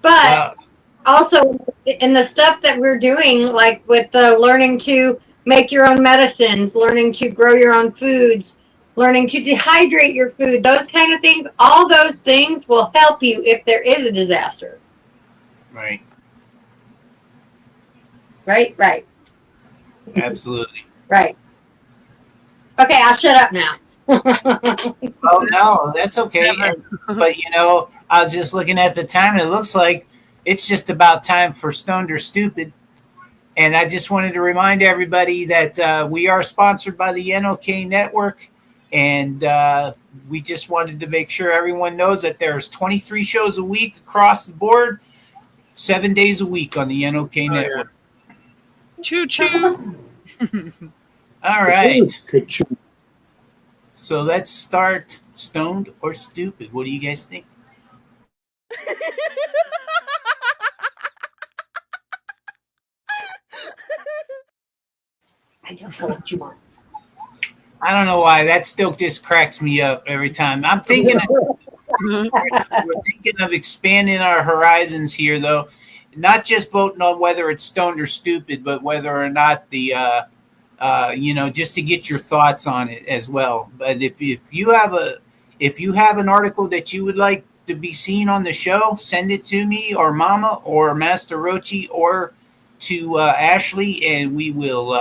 Speaker 5: But also in the stuff that we're doing, like with the learning to make your own medicines, learning to grow your own foods, learning to dehydrate your food, those kind of things. All those things will help you if there is a disaster.
Speaker 3: Right.
Speaker 5: Right, right,
Speaker 3: Absolutely.
Speaker 5: right. Okay, I'll shut up now.
Speaker 3: Oh no, that's okay. But I was just looking at the time, and it looks like it's just about time for Stoned or Stupid. And I just wanted to remind everybody that we are sponsored by the NOK Network, and we just wanted to make sure everyone knows that there's 23 shows a week across the board, 7 days a week on the NOK Network.
Speaker 4: Choo choo.
Speaker 3: All right.
Speaker 6: Ka-choo.
Speaker 3: So let's start Stoned or Stupid. What do you guys think?
Speaker 5: I don't know what you want.
Speaker 3: I don't know why that still just cracks me up every time. I'm thinking we're thinking of expanding our horizons here, though. Not just voting on whether it's stoned or stupid, but whether or not the just to get your thoughts on it as well. But if you have an article that you would like to be seen on the show, send it to me or Mama or Master Rochi or to Ashley, and we will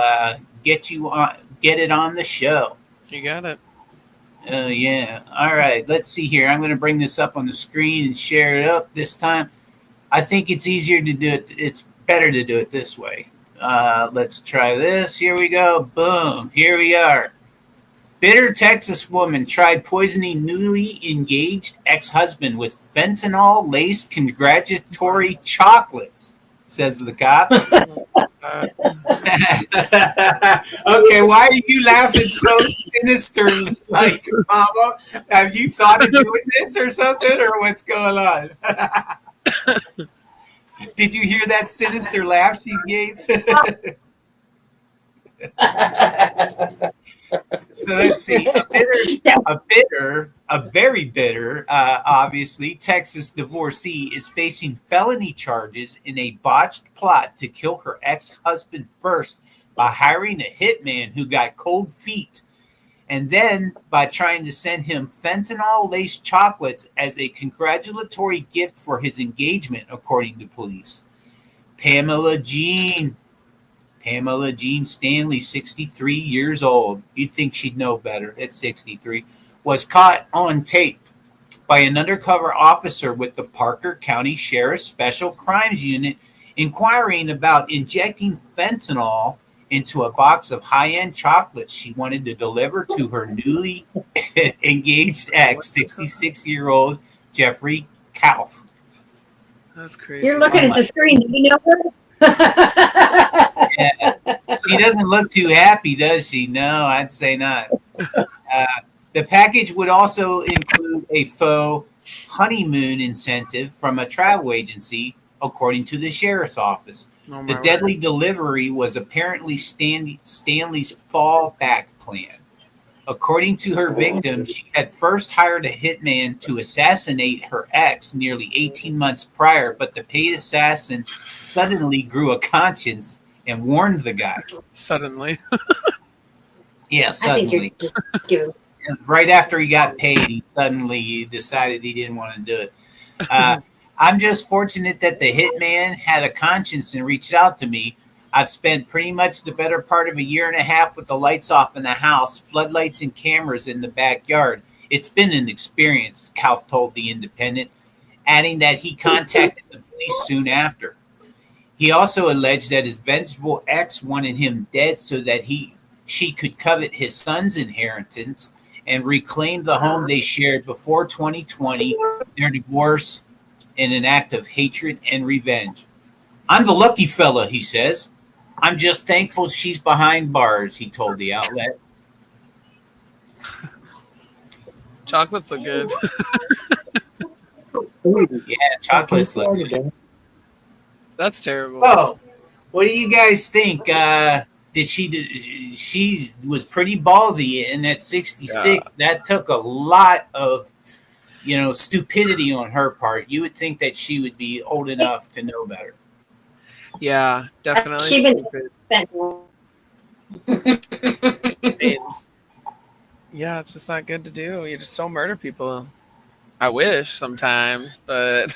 Speaker 3: get it on the show.
Speaker 4: You got it.
Speaker 3: Yeah. All right. Let's see here. I'm going to bring this up on the screen and share it up this time. I think it's easier to do it. It's better to do it this way. Let's try this. Here we go. Boom. Here we are. Bitter Texas woman tried poisoning newly engaged ex-husband with fentanyl-laced congratulatory chocolates, says the cops. Okay, why are you laughing so sinister, like, Mama? Have you thought of doing this or something, or what's going on? Did you hear that sinister laugh she gave? So let's see. A very bitter, obviously, Texas divorcee is facing felony charges in a botched plot to kill her ex-husband first by hiring a hitman who got cold feet, and then by trying to send him fentanyl-laced chocolates as a congratulatory gift for his engagement, according to police. Pamela Jean Stanley, 63 years old. You'd think she'd know better at 63. Was caught on tape by an undercover officer with the Parker County Sheriff's Special Crimes Unit inquiring about injecting fentanyl into a box of high-end chocolates she wanted to deliver to her newly engaged ex, 66-year-old Jeffrey Kauf.
Speaker 4: That's crazy.
Speaker 5: You're looking at the screen. Do you know her?
Speaker 3: Yeah. She doesn't look too happy, does she? No, I'd say not. The package would also include a faux honeymoon incentive from a travel agency, according to the sheriff's office.
Speaker 4: Oh,
Speaker 3: The deadly delivery was apparently Stanley's fallback plan. According to her victim, she had first hired a hitman to assassinate her ex nearly 18 months prior, but the paid assassin suddenly grew a conscience and warned the guy.
Speaker 4: Suddenly.
Speaker 3: Yeah,
Speaker 5: I think you're
Speaker 3: suddenly.
Speaker 5: just giving.
Speaker 3: Right after he got paid, he suddenly decided he didn't want to do it. I'm just fortunate that the hitman had a conscience and reached out to me. I've spent pretty much the better part of a year and a half with the lights off in the house, floodlights and cameras in the backyard. It's been an experience, Kauf told The Independent, adding that he contacted the police soon after. He also alleged that his vengeful ex wanted him dead so that she could covet his son's inheritance and reclaim the home they shared before 2020, their divorce, in an act of hatred and revenge. I'm the lucky fella, he says. I'm just thankful she's behind bars, he told the outlet.
Speaker 4: Chocolates look good.
Speaker 3: Yeah, chocolates look good.
Speaker 4: That's terrible.
Speaker 3: So, what do you guys think? She was pretty ballsy, and at 66, that took a lot of, stupidity on her part. You would think that she would be old enough to know better.
Speaker 4: Yeah, definitely.
Speaker 5: She been-
Speaker 4: stupid.
Speaker 5: Fentanyl.
Speaker 4: Yeah, it's just not good to do. You just don't murder people. I wish sometimes, but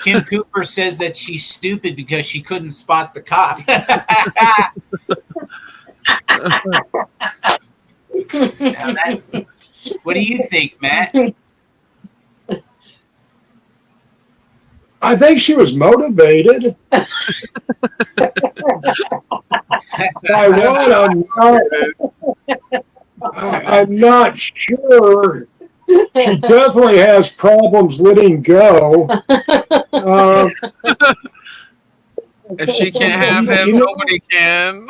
Speaker 3: Kim Cooper says that she's stupid because she couldn't spot the cop. Now that's, what do you think, Matt?
Speaker 6: I think she was motivated. By what? I'm not sure. She definitely has problems letting go.
Speaker 4: if she can't have him,
Speaker 6: You know-
Speaker 4: nobody can.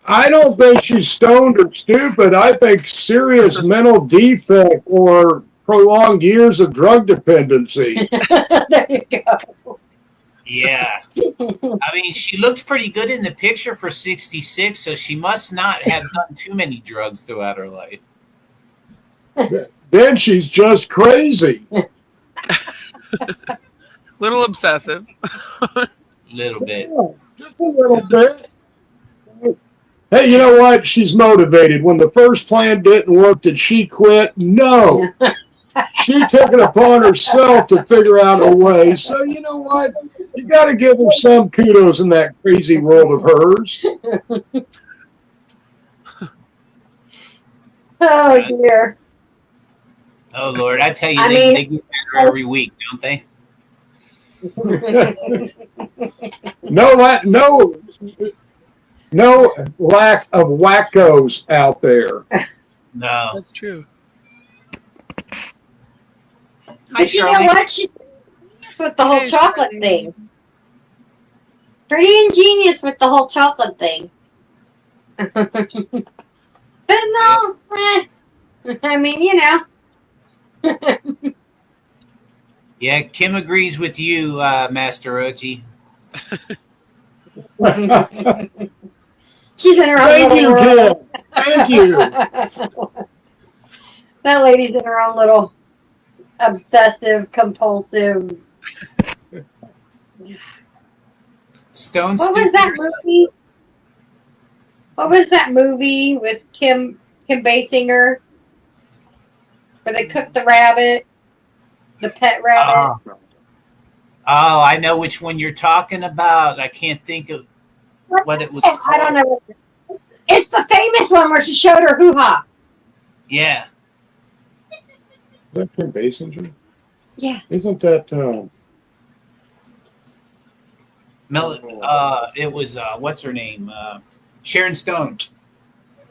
Speaker 6: I don't think she's stoned or stupid. I think serious mental defect or prolonged years of drug dependency.
Speaker 5: There you go.
Speaker 3: Yeah. I mean, she looked pretty good in the picture for 66, so she must not have done too many drugs throughout her life.
Speaker 6: Then she's just crazy.
Speaker 4: Little obsessive.
Speaker 3: A little bit.
Speaker 6: Just a little bit. Hey, you know what? She's motivated. When the first plan didn't work, did she quit? No. She took it upon herself to figure out a way. So, you know what? You got to give her some kudos in that crazy world of hers.
Speaker 5: Oh dear.
Speaker 3: Oh, Lord. I tell you,
Speaker 5: I
Speaker 3: they
Speaker 5: mean-
Speaker 3: get better every week, don't they?
Speaker 6: No lack of wackos out there.
Speaker 3: No.
Speaker 4: That's true.
Speaker 3: Hi,
Speaker 5: But you know
Speaker 3: Shirley.
Speaker 5: what? She with the whole
Speaker 4: Hey,
Speaker 5: chocolate
Speaker 4: Shirley.
Speaker 5: thing. Pretty ingenious with the whole chocolate thing. But no, I mean, you know.
Speaker 3: Yeah, Kim agrees with you, Master Ochi.
Speaker 5: She's in her own
Speaker 6: Thank you,
Speaker 5: little world.
Speaker 6: Kim. Thank you.
Speaker 5: That lady's in her own little obsessive, compulsive.
Speaker 3: Stone
Speaker 5: What was that
Speaker 3: Stupid.
Speaker 5: movie? What was that movie with Kim Basinger? Where they cooked the rabbit, the pet rabbit.
Speaker 3: Oh, I know which one you're talking about. I can't think of what it was
Speaker 5: I don't
Speaker 3: called.
Speaker 5: know. It's the famous one where she showed her hoo-ha.
Speaker 3: Yeah.
Speaker 6: Is that Kim Basinger?
Speaker 5: Yeah.
Speaker 6: Isn't that
Speaker 3: It was, what's her name? Sharon Stone.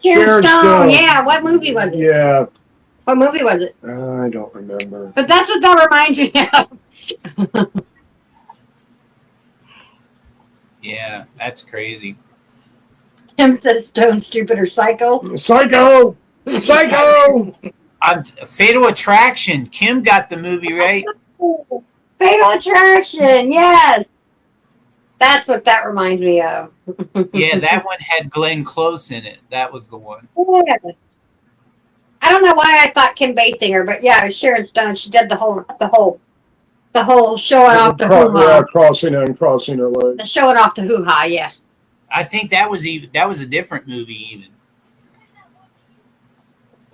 Speaker 5: Sharon
Speaker 6: Sharon
Speaker 5: Stone.
Speaker 6: Stone.
Speaker 5: Yeah. What movie was it?
Speaker 6: Yeah,
Speaker 5: What movie was it?
Speaker 6: I don't remember.
Speaker 5: But that's what that reminds me of.
Speaker 3: Yeah, that's crazy.
Speaker 5: Kim says Stone, stupid, or psycho.
Speaker 6: Psycho! Psycho!
Speaker 3: Fatal Attraction. Kim got the movie right.
Speaker 5: Fatal Attraction. Yes. That's what that reminds me of.
Speaker 3: Yeah, that one had Glenn Close in it. That was the one.
Speaker 5: Yeah. I don't know why I thought Kim Basinger, but yeah, it was Sharon Stone. She did the whole showing off the hoo-ha.
Speaker 6: Crossing her legs.
Speaker 5: The showing off the hoo-ha, yeah.
Speaker 3: I think that was a different movie even.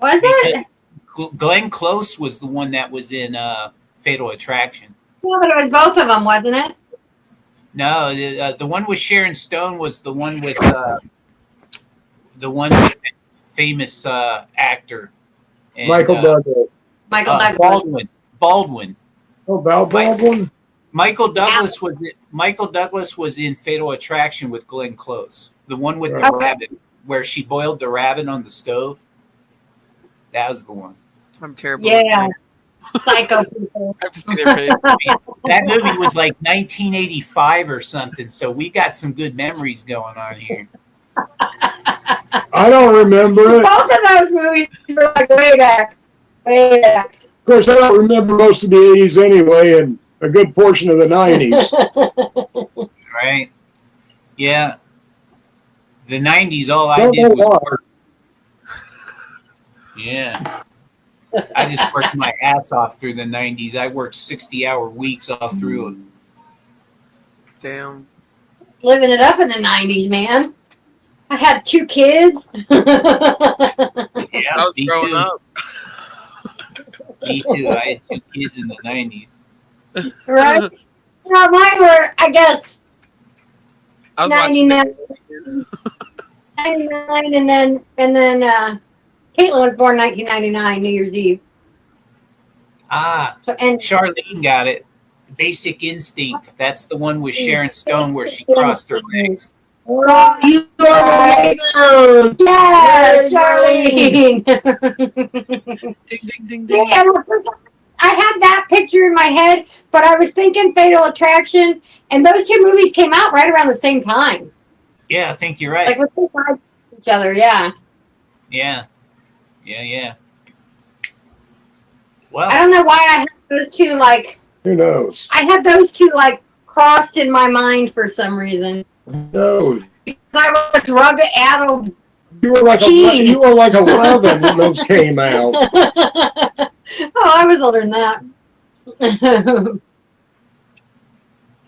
Speaker 5: Was it?
Speaker 3: Glenn Close was the one that was in Fatal Attraction.
Speaker 5: Yeah, but it was both of them, wasn't it?
Speaker 3: No, the one with Sharon Stone was the one with the famous actor. And,
Speaker 6: Michael Douglas.
Speaker 5: Michael Douglas.
Speaker 3: Baldwin.
Speaker 6: Oh, Val Baldwin?
Speaker 3: Michael Douglas was in Fatal Attraction with Glenn Close. The one with the
Speaker 5: Okay.
Speaker 3: rabbit, where she boiled the rabbit on the stove. That was the one.
Speaker 4: I'm terrible.
Speaker 5: Yeah. Psycho people.
Speaker 4: I have to see their face.
Speaker 3: That movie was like 1985 or something, so we got some good memories going on here.
Speaker 6: I don't remember it.
Speaker 5: Both of those movies were like way back. Way back.
Speaker 6: Of course, I don't remember most of the 80s anyway, and a good portion of the 90s.
Speaker 3: Right? Yeah. The 90s, all I
Speaker 6: Don't
Speaker 3: did
Speaker 6: know
Speaker 3: was
Speaker 6: why.
Speaker 3: work. Yeah. I just worked my ass off through the 90s. I worked 60-hour weeks all through it.
Speaker 4: Damn.
Speaker 5: Living it up in the 90s, man. I had 2 kids.
Speaker 3: Yeah,
Speaker 4: I was
Speaker 3: me
Speaker 4: growing
Speaker 3: too.
Speaker 4: up.
Speaker 3: Me too. I had 2 kids in the 90s.
Speaker 5: Right? No, mine were, I guess,
Speaker 4: I was watching
Speaker 5: 99,
Speaker 4: it.
Speaker 5: 99, and then Caitlin was born 1999, New Year's Eve.
Speaker 3: Ah,
Speaker 5: So, and
Speaker 3: Charlene got it. Basic Instinct. That's the one with Sharon Stone where she crossed her legs.
Speaker 6: Oh, you are the
Speaker 5: yeah, Charlene.
Speaker 4: Ding, ding, ding, ding.
Speaker 5: Yeah, I had that picture in my head, but I was thinking Fatal Attraction, and those 2 movies came out right around the same time,
Speaker 3: Yeah, I think you're right.
Speaker 5: like within 5 of each other. Yeah.
Speaker 3: Yeah.
Speaker 5: I
Speaker 3: Well,
Speaker 5: don't know why I had those 2 like
Speaker 6: Who knows?
Speaker 5: I had those 2 like crossed in my mind for some reason.
Speaker 6: Who knows?
Speaker 5: I was a drug-addled.
Speaker 6: You were like
Speaker 5: Teen.
Speaker 6: you were like 11 when those came out.
Speaker 5: Oh, I was older than that. I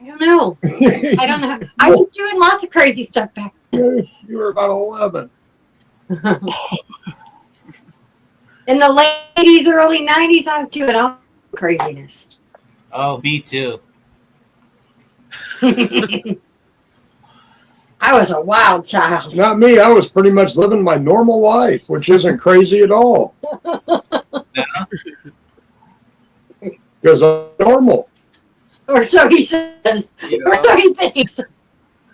Speaker 5: don't know. I don't know. I was doing lots of crazy stuff back
Speaker 6: You were about 11.
Speaker 5: in the late 80s, early 90s. I was doing all craziness.
Speaker 3: oh, me too.
Speaker 5: I was a wild child.
Speaker 6: Not me. I was pretty much living my normal life, which isn't crazy at all. Because I'm normal.
Speaker 5: Or so he says. Or so he thinks.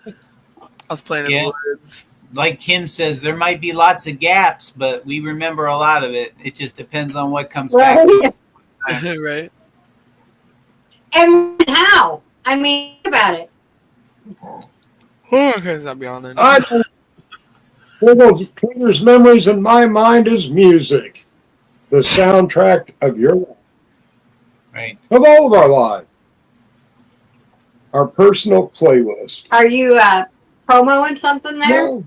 Speaker 4: I was playing in
Speaker 3: Yeah.
Speaker 4: the woods.
Speaker 3: Like Kim says, there might be lots of gaps, but we remember a lot of it. It just depends on what comes back to us.
Speaker 4: Right?
Speaker 5: And how? I mean, think about it.
Speaker 4: Okay, stop yawning.
Speaker 6: I don't. One of the clearest memories in my mind is music, the soundtrack of your life,
Speaker 3: Right.
Speaker 6: of all of our lives, our personal playlist.
Speaker 5: Are you promoing something there?
Speaker 6: No.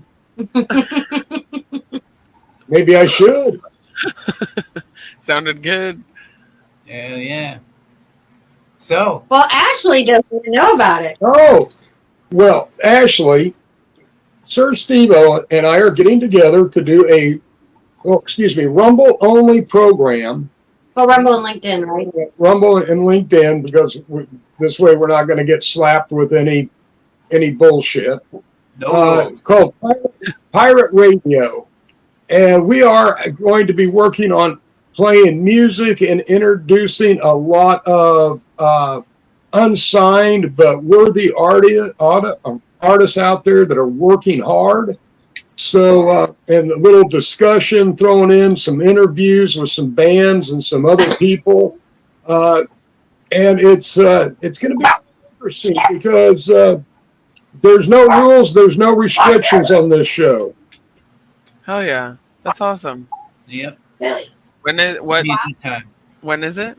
Speaker 6: Maybe I should.
Speaker 4: Sounded good.
Speaker 3: Yeah. So,
Speaker 5: Well, Ashley doesn't even know about it.
Speaker 6: Oh, well, Ashley, Sir Steve-O and I are getting together to do a, Rumble only program.
Speaker 5: Well, Rumble and LinkedIn, right?
Speaker 6: Rumble and LinkedIn, because this way we're not going to get slapped with any bullshit.
Speaker 3: no
Speaker 6: It's called Pirate Radio, and we are going to be working on playing music and introducing a lot of unsigned but worthy artists out there that are working hard. So, and a little discussion, throwing in some interviews with some bands and some other people, and it's going to be interesting because there's no rules, there's no restrictions on this show.
Speaker 4: Hell yeah. That's awesome.
Speaker 3: Yep.
Speaker 5: Really?
Speaker 4: When is what?
Speaker 3: Be a good time.
Speaker 4: When is it?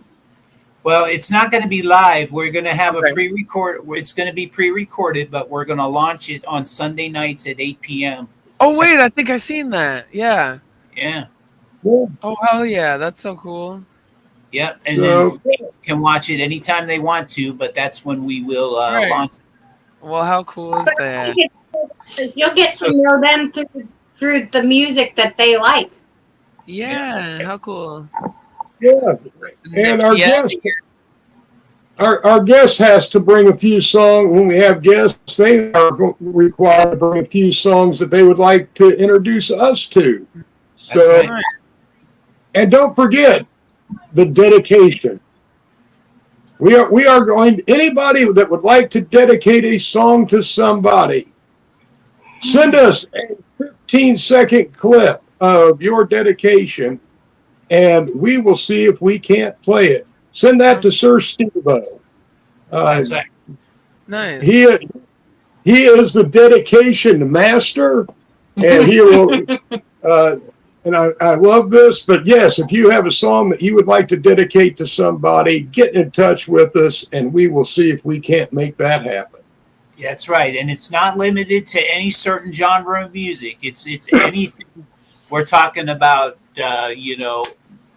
Speaker 3: Well, it's not going to be live. We're going to have a
Speaker 4: Okay.
Speaker 3: pre-record. It's going to be pre-recorded, but we're going to launch it on Sunday nights at 8 p.m.
Speaker 4: Oh wait, I think I seen that. Yeah.
Speaker 3: Yeah.
Speaker 4: Oh hell yeah, that's so cool.
Speaker 3: Yep. And
Speaker 6: So,
Speaker 3: then people can watch it anytime they want to, but that's when we will
Speaker 4: Right.
Speaker 3: launch it.
Speaker 4: Well, how cool is that?
Speaker 5: You'll get to know them through the music that they like.
Speaker 4: Yeah, how cool.
Speaker 6: yeah, and our
Speaker 4: Yeah.
Speaker 6: guest, our guest has to bring a few songs. When we have guests, they are required to bring a few songs that they would like to introduce us to. So,
Speaker 3: That's right.
Speaker 6: and don't forget the dedication. We are going. Anybody that would like to dedicate a song to somebody, send us a 15-second clip of your dedication, and we will see if we can't play it. Send that to Sir Steve-O.
Speaker 3: That's right.
Speaker 4: Nice.
Speaker 6: He is the dedication master, and he will. And I love this, but yes, if you have a song that you would like to dedicate to somebody, get in touch with us, and we will see if we can't make that happen.
Speaker 3: Yeah, that's right. And it's not limited to any certain genre of music. It's anything. We're talking about,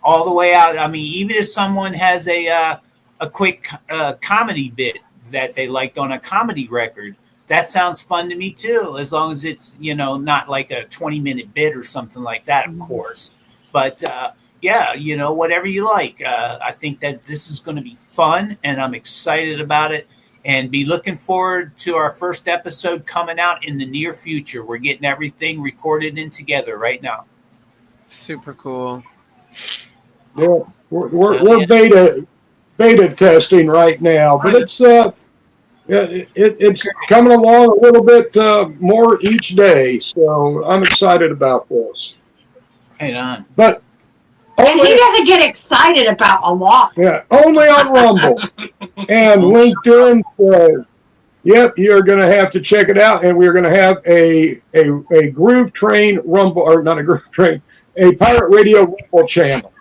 Speaker 3: all the way out. I mean, even if someone has a quick comedy bit that they liked on a comedy record, that sounds fun to me too, as long as it's, not like a 20-minute bit or something like that, of course. But yeah, whatever you like. I think that this is going to be fun, and I'm excited about it, and be looking forward to our first episode coming out in the near future. We're getting everything recorded and together right now.
Speaker 4: Super cool.
Speaker 6: Yeah, we're beta testing right now, but it's it's coming along a little bit more each day. So I'm excited about this.
Speaker 3: Right on.
Speaker 6: But
Speaker 5: And
Speaker 6: only,
Speaker 5: he doesn't get excited about a lot.
Speaker 6: yeah, only on Rumble and LinkedIn. So, yep, you're going to have to check it out, and we're going to have a Groove Train Rumble, or not a Groove Train, a Pirate Radio Rumble channel.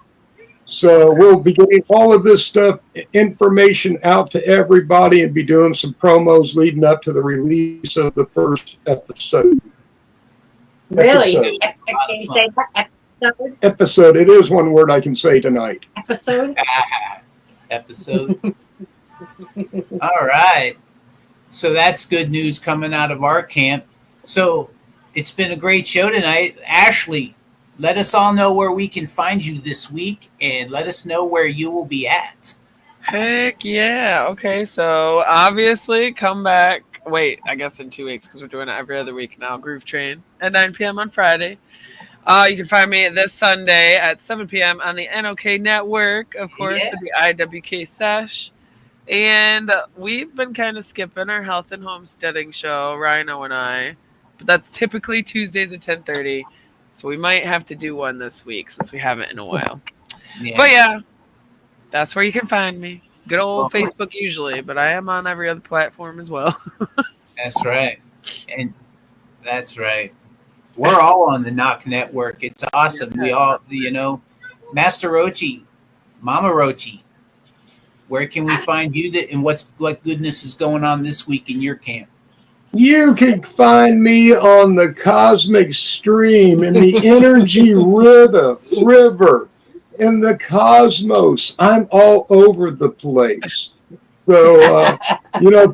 Speaker 6: So we'll be getting all of this stuff, information out to everybody, and be doing some promos leading up to the release of the first episode.
Speaker 5: Really?
Speaker 6: Episode.
Speaker 5: Can you say episode?
Speaker 6: Episode. It is one word I can say tonight.
Speaker 5: Episode?
Speaker 3: Episode. All right. So that's good news coming out of our camp. So it's been a great show tonight. Ashley, let us all know where we can find you this week, and let us know where you will be at.
Speaker 4: Heck yeah. Okay, so obviously come back. Wait, I guess in 2 weeks, because we're doing it every other week now. Groove Train at 9 p.m. on Friday. You can find me this Sunday at 7 p.m. on the NOK Network, of course,
Speaker 3: Yeah.
Speaker 4: with the IWK Sesh. And we've been kind of skipping our health and homesteading show, Rhino and I. But that's typically Tuesdays at 10:30. So we might have to do one this week since we haven't in a while.
Speaker 3: Yeah.
Speaker 4: But yeah, that's where you can find me. Good old Facebook usually, but I am on every other platform as well.
Speaker 3: That's right. And that's right. We're all on the Knock Network. It's awesome. We all, Master Rochi, Mama Rochi, where can we find you and what goodness is going on this week in your camp?
Speaker 6: You can find me on the cosmic stream in the energy river, in the cosmos. I'm all over the place. So,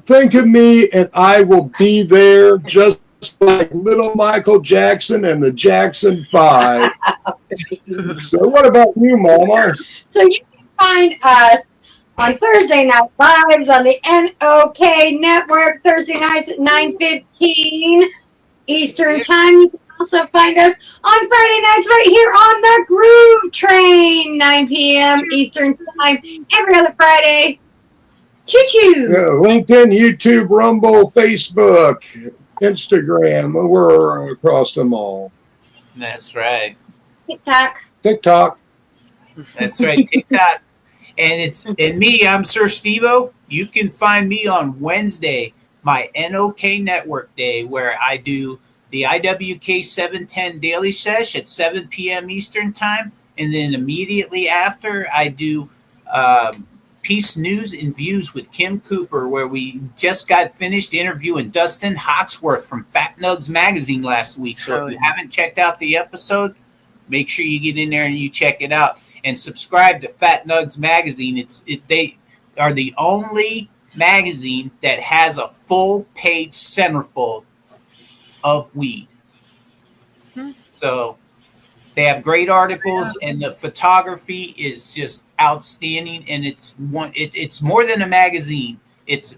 Speaker 6: think of me and I will be there, just like little Michael Jackson and the Jackson 5. So what about you, Mama?
Speaker 5: So you can find us on Thursday Night Lives on the NOK Network, Thursday nights at 9:15 Eastern Time. You can also find us on Friday nights right here on the Groove Train, 9 p.m. Eastern Time, every other Friday. Choo-choo!
Speaker 6: LinkedIn, YouTube, Rumble, Facebook, Instagram. We're across them all.
Speaker 3: That's right.
Speaker 5: TikTok.
Speaker 6: TikTok.
Speaker 3: That's right. TikTok. And me, I'm Sir Stevo. You can find me on Wednesday, my NOK Network Day, where I do the IWK 710 Daily Sesh at 7 p.m. Eastern Time. And then immediately after, I do Peace News and Views with Kim Cooper, where we just got finished interviewing Dustin Hawksworth from Fat Nugs Magazine last week. So if you haven't checked out the episode, make sure you get in there and you check it out. And subscribe to Fat Nugs Magazine. They are the only magazine that has a full page centerfold of weed. So they have great articles, and the photography is just outstanding. And it's more than a magazine. It's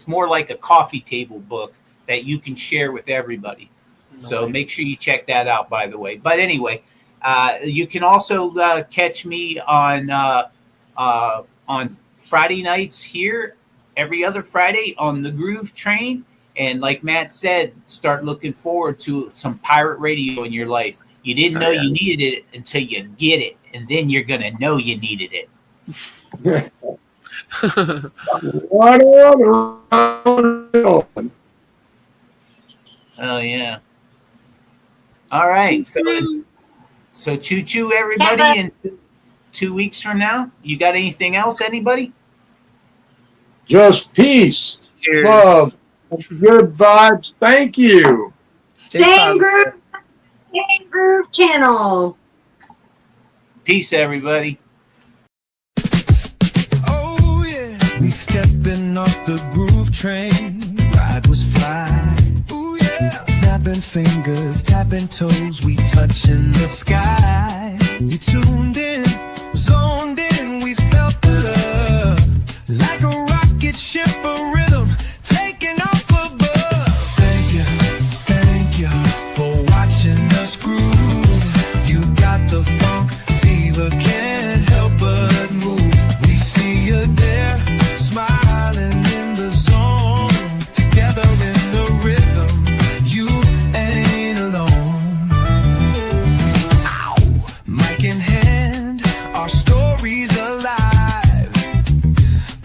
Speaker 3: more like a coffee table book that you can share with everybody. Nice. So make sure you check that out, by the way. But anyway. You can also catch me on Friday nights here, every other Friday on the Groove Train. And like Matt said, start looking forward to some pirate radio in your life. You didn't know you needed it until you get it, and then you're going to know you needed it. Oh, yeah. All right. So choo-choo, everybody, in 2 weeks from now. You got anything else, anybody?
Speaker 6: Just peace,
Speaker 4: Cheers.
Speaker 6: love, good vibes. Thank you.
Speaker 5: Same Groove Channel.
Speaker 3: Peace, everybody.
Speaker 1: Oh, yeah. We stepping off the Groove Train. Ride with was fly. Ooh yeah. Snapping fingers, tapping toes, we touching the sky. You tuned in, zoned in, we felt the love. Like a rocket ship, a rhythm, taking off above. Thank you for watching us groove. You got the funk fever, can't help but move. We see you there, smiling in the zone. Together in the rhythm, you ain't alone. Ow. Mic in hand, our stories alive.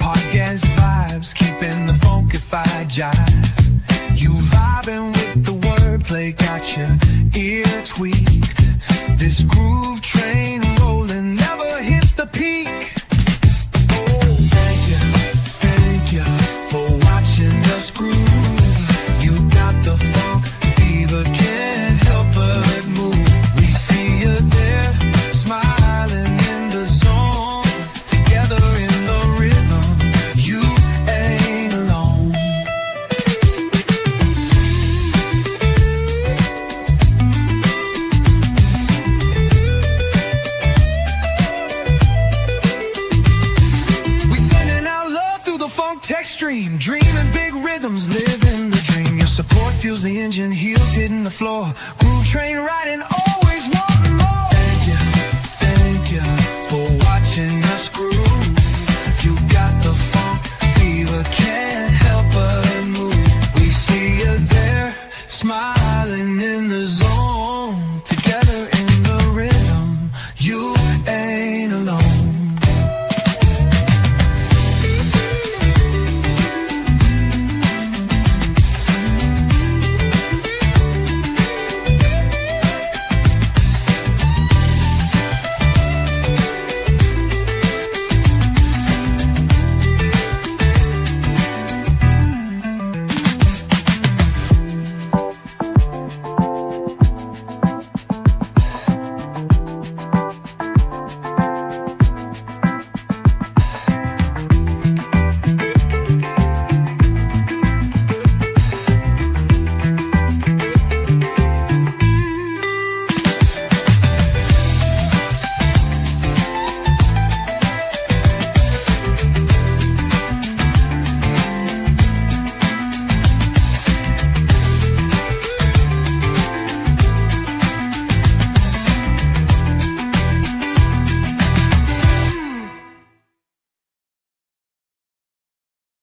Speaker 1: Podcast vibes, keeping the funkified jive. You vibing with the wordplay, got your ear tweaked. This groove train rolling never hits the peak. Oh, thank you for watching us groove. You got the funk fever, can't help but move. We see you there, smiling in the zone. Together in the rhythm, you ain't alone. We sending out love through the funk text stream, dreaming big rhythms, living the dream. Your support fuels the engine, heels hitting the floor. Groove train riding, always wanting more. Thank you for watching us groove.